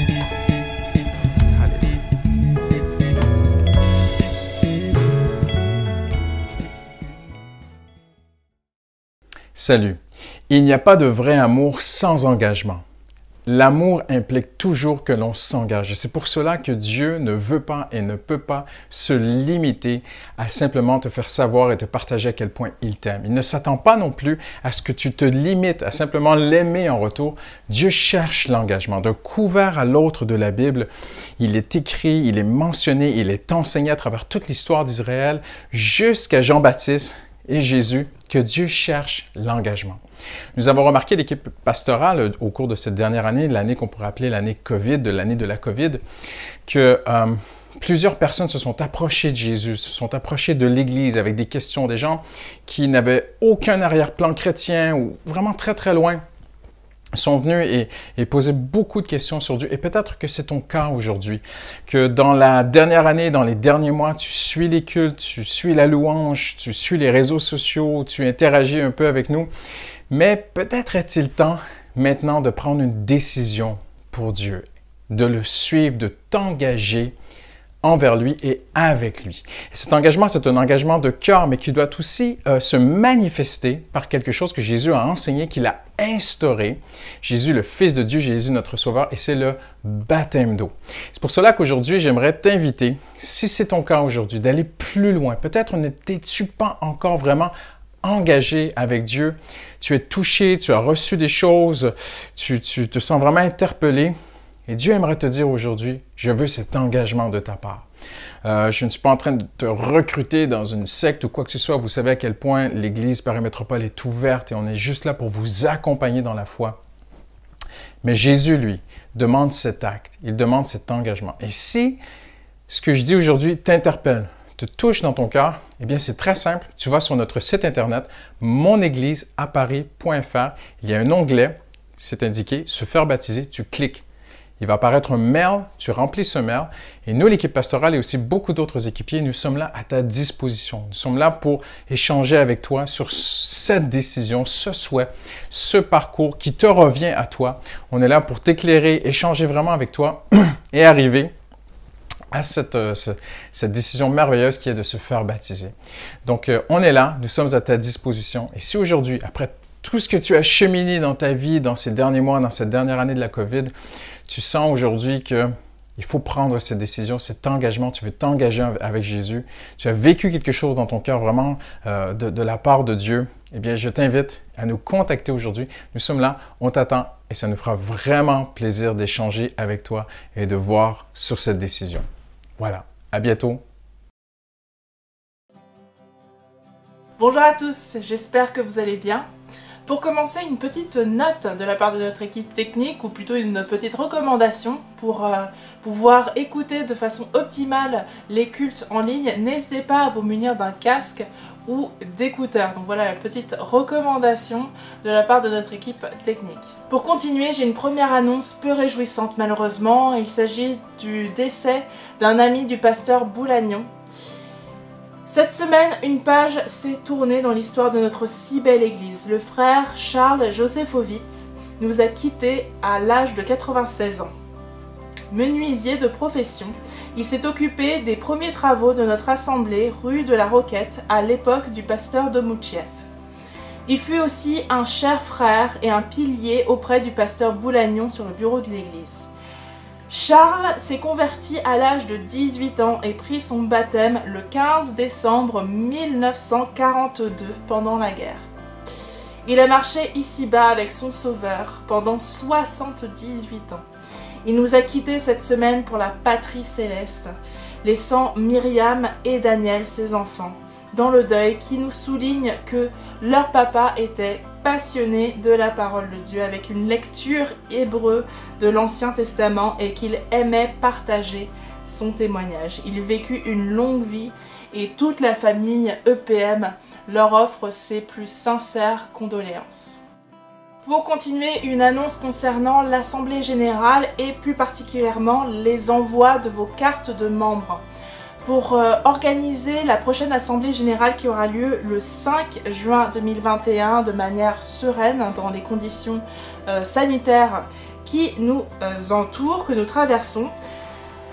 Salut. Il n'y a pas de vrai amour sans engagement. L'amour implique toujours que l'on s'engage. Et c'est pour cela que Dieu ne veut pas et ne peut pas se limiter à simplement te faire savoir et te partager à quel point il t'aime. Il ne s'attend pas non plus à ce que tu te limites à simplement l'aimer en retour. Dieu cherche l'engagement. D'un couvert à l'autre de la Bible, il est écrit, il est mentionné, il est enseigné à travers toute l'histoire d'Israël jusqu'à Jean-Baptiste et Jésus, que Dieu cherche l'engagement. Nous avons remarqué, l'équipe pastorale, au cours de cette dernière année, l'année qu'on pourrait appeler l'année COVID, de l'année de la COVID, que plusieurs personnes se sont approchées de Jésus, se sont approchées de l'Église avec des questions, des gens qui n'avaient aucun arrière-plan chrétien ou vraiment très très loin, sont venus et posaient beaucoup de questions sur Dieu. Et peut-être que c'est ton cas aujourd'hui, que dans la dernière année, dans les derniers mois, tu suis les cultes, tu suis la louange, tu suis les réseaux sociaux, tu interagis un peu avec nous. Mais peut-être est-il temps maintenant de prendre une décision pour Dieu, de le suivre, de t'engager envers lui et avec lui. Et cet engagement, c'est un engagement de cœur, mais qui doit aussi se manifester par quelque chose que Jésus a enseigné, qu'il a instauré. Jésus, le Fils de Dieu, Jésus, notre Sauveur, et c'est le baptême d'eau. C'est pour cela qu'aujourd'hui, j'aimerais t'inviter, si c'est ton cas aujourd'hui, d'aller plus loin. Peut-être ne t'es-tu pas encore vraiment engagé avec Dieu. Tu es touché, tu as reçu des choses, tu te sens vraiment interpellé. Et Dieu aimerait te dire aujourd'hui, je veux cet engagement de ta part. Je ne suis pas en train de te recruter dans une secte ou quoi que ce soit. Vous savez à quel point l'Église Paris Métropole est ouverte et on est juste là pour vous accompagner dans la foi. Mais Jésus, lui, demande cet acte, il demande cet engagement. Et si ce que je dis aujourd'hui t'interpelle, te touche dans ton cœur, eh bien c'est très simple. Tu vas sur notre site internet monégliseaparis.fr. Il y a un onglet, c'est indiqué, se faire baptiser, tu cliques. Il va apparaître un mail, tu remplis ce mail et nous, l'équipe pastorale et aussi beaucoup d'autres équipiers, nous sommes là à ta disposition. Nous sommes là pour échanger avec toi sur cette décision, ce souhait, ce parcours qui te revient à toi. On est là pour t'éclairer, échanger vraiment avec toi et arriver à cette décision merveilleuse qui est de se faire baptiser. Donc, on est là, nous sommes à ta disposition. Et si aujourd'hui, après tout ce que tu as cheminé dans ta vie, dans ces derniers mois, dans cette dernière année de la COVID, tu sens aujourd'hui qu'il faut prendre cette décision, cet engagement, tu veux t'engager avec Jésus, tu as vécu quelque chose dans ton cœur vraiment de la part de Dieu, eh bien, je t'invite à nous contacter aujourd'hui. Nous sommes là, on t'attend et ça nous fera vraiment plaisir d'échanger avec toi et de voir sur cette décision. Voilà, à bientôt. Bonjour à tous, j'espère que vous allez bien. Pour commencer, une petite note de la part de notre équipe technique, ou plutôt une petite recommandation pour pouvoir écouter de façon optimale les cultes en ligne. N'hésitez pas à vous munir d'un casque ou d'écouteurs. Donc voilà la petite recommandation de la part de notre équipe technique. Pour continuer, j'ai une première annonce peu réjouissante malheureusement. Il s'agit du décès d'un ami du pasteur Boulagnon. Cette semaine, une page s'est tournée dans l'histoire de notre si belle église. Le frère Charles Josefowitz nous a quittés à l'âge de 96 ans. Menuisier de profession, il s'est occupé des premiers travaux de notre assemblée rue de la Roquette à l'époque du pasteur Domoutchev. Il fut aussi un cher frère et un pilier auprès du pasteur Boulagnon sur le bureau de l'église. Charles s'est converti à l'âge de 18 ans et prit son baptême le 15 décembre 1942 pendant la guerre. Il a marché ici-bas avec son Sauveur pendant 78 ans. Il nous a quittés cette semaine pour la patrie céleste, laissant Myriam et Daniel, ses enfants, dans le deuil qui nous souligne que leur papa était passionné de la parole de Dieu avec une lecture hébreu de l'Ancien Testament et qu'il aimait partager son témoignage. Il vécut une longue vie et toute la famille EPM leur offre ses plus sincères condoléances. Pour continuer, une annonce concernant l'Assemblée Générale et plus particulièrement les envois de vos cartes de membres. Pour organiser la prochaine Assemblée Générale qui aura lieu le 5 juin 2021 de manière sereine dans les conditions sanitaires qui nous entourent, que nous traversons,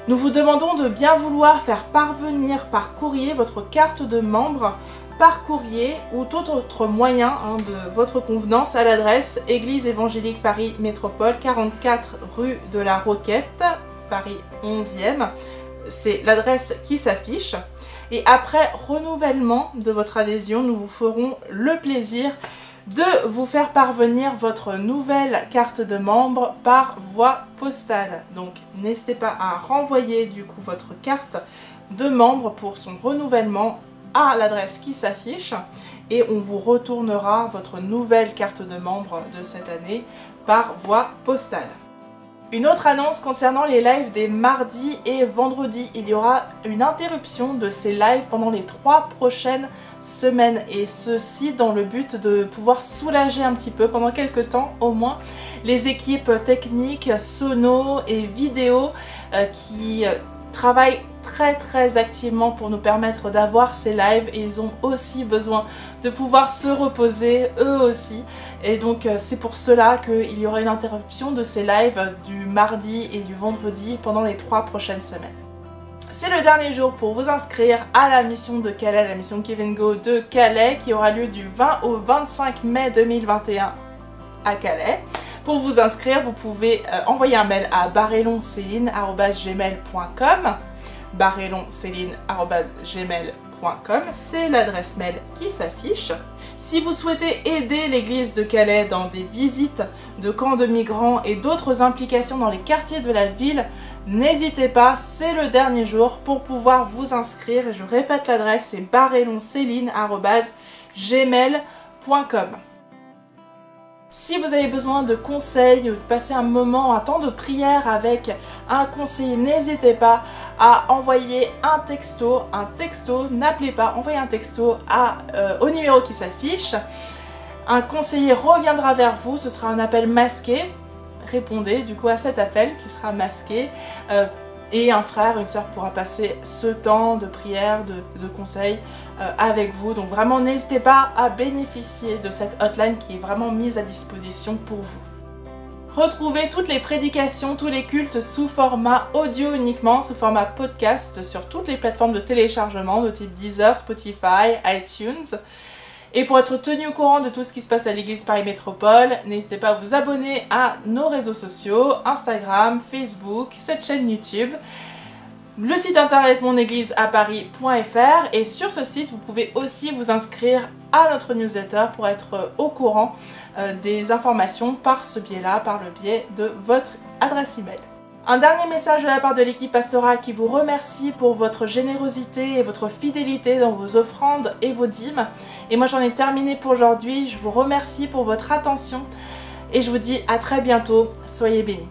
nous vous demandons de bien vouloir faire parvenir par courrier votre carte de membre par courrier ou tout autre moyen de votre convenance à l'adresse Église évangélique Paris Métropole, 44 rue de la Roquette, Paris 11e. C'est l'adresse qui s'affiche. Et après renouvellement de votre adhésion, nous vous ferons le plaisir de vous faire parvenir votre nouvelle carte de membre par voie postale. Donc n'hésitez pas à renvoyer du coup votre carte de membre pour son renouvellement à l'adresse qui s'affiche et on vous retournera votre nouvelle carte de membre de cette année par voie postale. Une autre annonce concernant les lives des mardis et vendredis. Il y aura une interruption de ces lives pendant les 3 prochaines semaines et ceci dans le but de pouvoir soulager un petit peu pendant quelques temps au moins les équipes techniques, sono et vidéo qui travaillent très activement pour nous permettre d'avoir ces lives et ils ont aussi besoin de pouvoir se reposer eux aussi et donc c'est pour cela qu'il y aura une interruption de ces lives du mardi et du vendredi pendant les 3 prochaines semaines. C'est le dernier jour pour vous inscrire à la mission de Calais, la mission Give and Go de Calais qui aura lieu du 20 au 25 mai 2021 à Calais. Pour vous inscrire, vous pouvez envoyer un mail à barrelonceline@gmail.com barrelonceline@gmail.com, c'est l'adresse mail qui s'affiche. Si vous souhaitez aider l'église de Calais dans des visites de camps de migrants et d'autres implications dans les quartiers de la ville, n'hésitez pas, c'est le dernier jour pour pouvoir vous inscrire. Et je répète l'adresse, c'est barrelonceline@gmail.com. Si vous avez besoin de conseils, de passer un moment, un temps de prière avec un conseiller, n'hésitez pas à envoyer un texto, n'appelez pas, envoyez un texto au numéro qui s'affiche. Un conseiller reviendra vers vous, ce sera un appel masqué, répondez du coup à cet appel qui sera masqué et un frère, une sœur pourra passer ce temps de prière, de conseils avec vous. Donc vraiment n'hésitez pas à bénéficier de cette hotline qui est vraiment mise à disposition pour vous. Retrouvez toutes les prédications, tous les cultes sous format audio uniquement, sous format podcast sur toutes les plateformes de téléchargement de type Deezer, Spotify, iTunes. Et pour être tenu au courant de tout ce qui se passe à l'église Paris Métropole, n'hésitez pas à vous abonner à nos réseaux sociaux, Instagram, Facebook, cette chaîne YouTube, le site internet monégliseaparis.fr et sur ce site vous pouvez aussi vous inscrire à notre newsletter pour être au courant des informations par ce biais-là, par le biais de votre adresse email. Un dernier message de la part de l'équipe pastorale qui vous remercie pour votre générosité et votre fidélité dans vos offrandes et vos dîmes. Et moi j'en ai terminé pour aujourd'hui, je vous remercie pour votre attention et je vous dis à très bientôt, soyez bénis.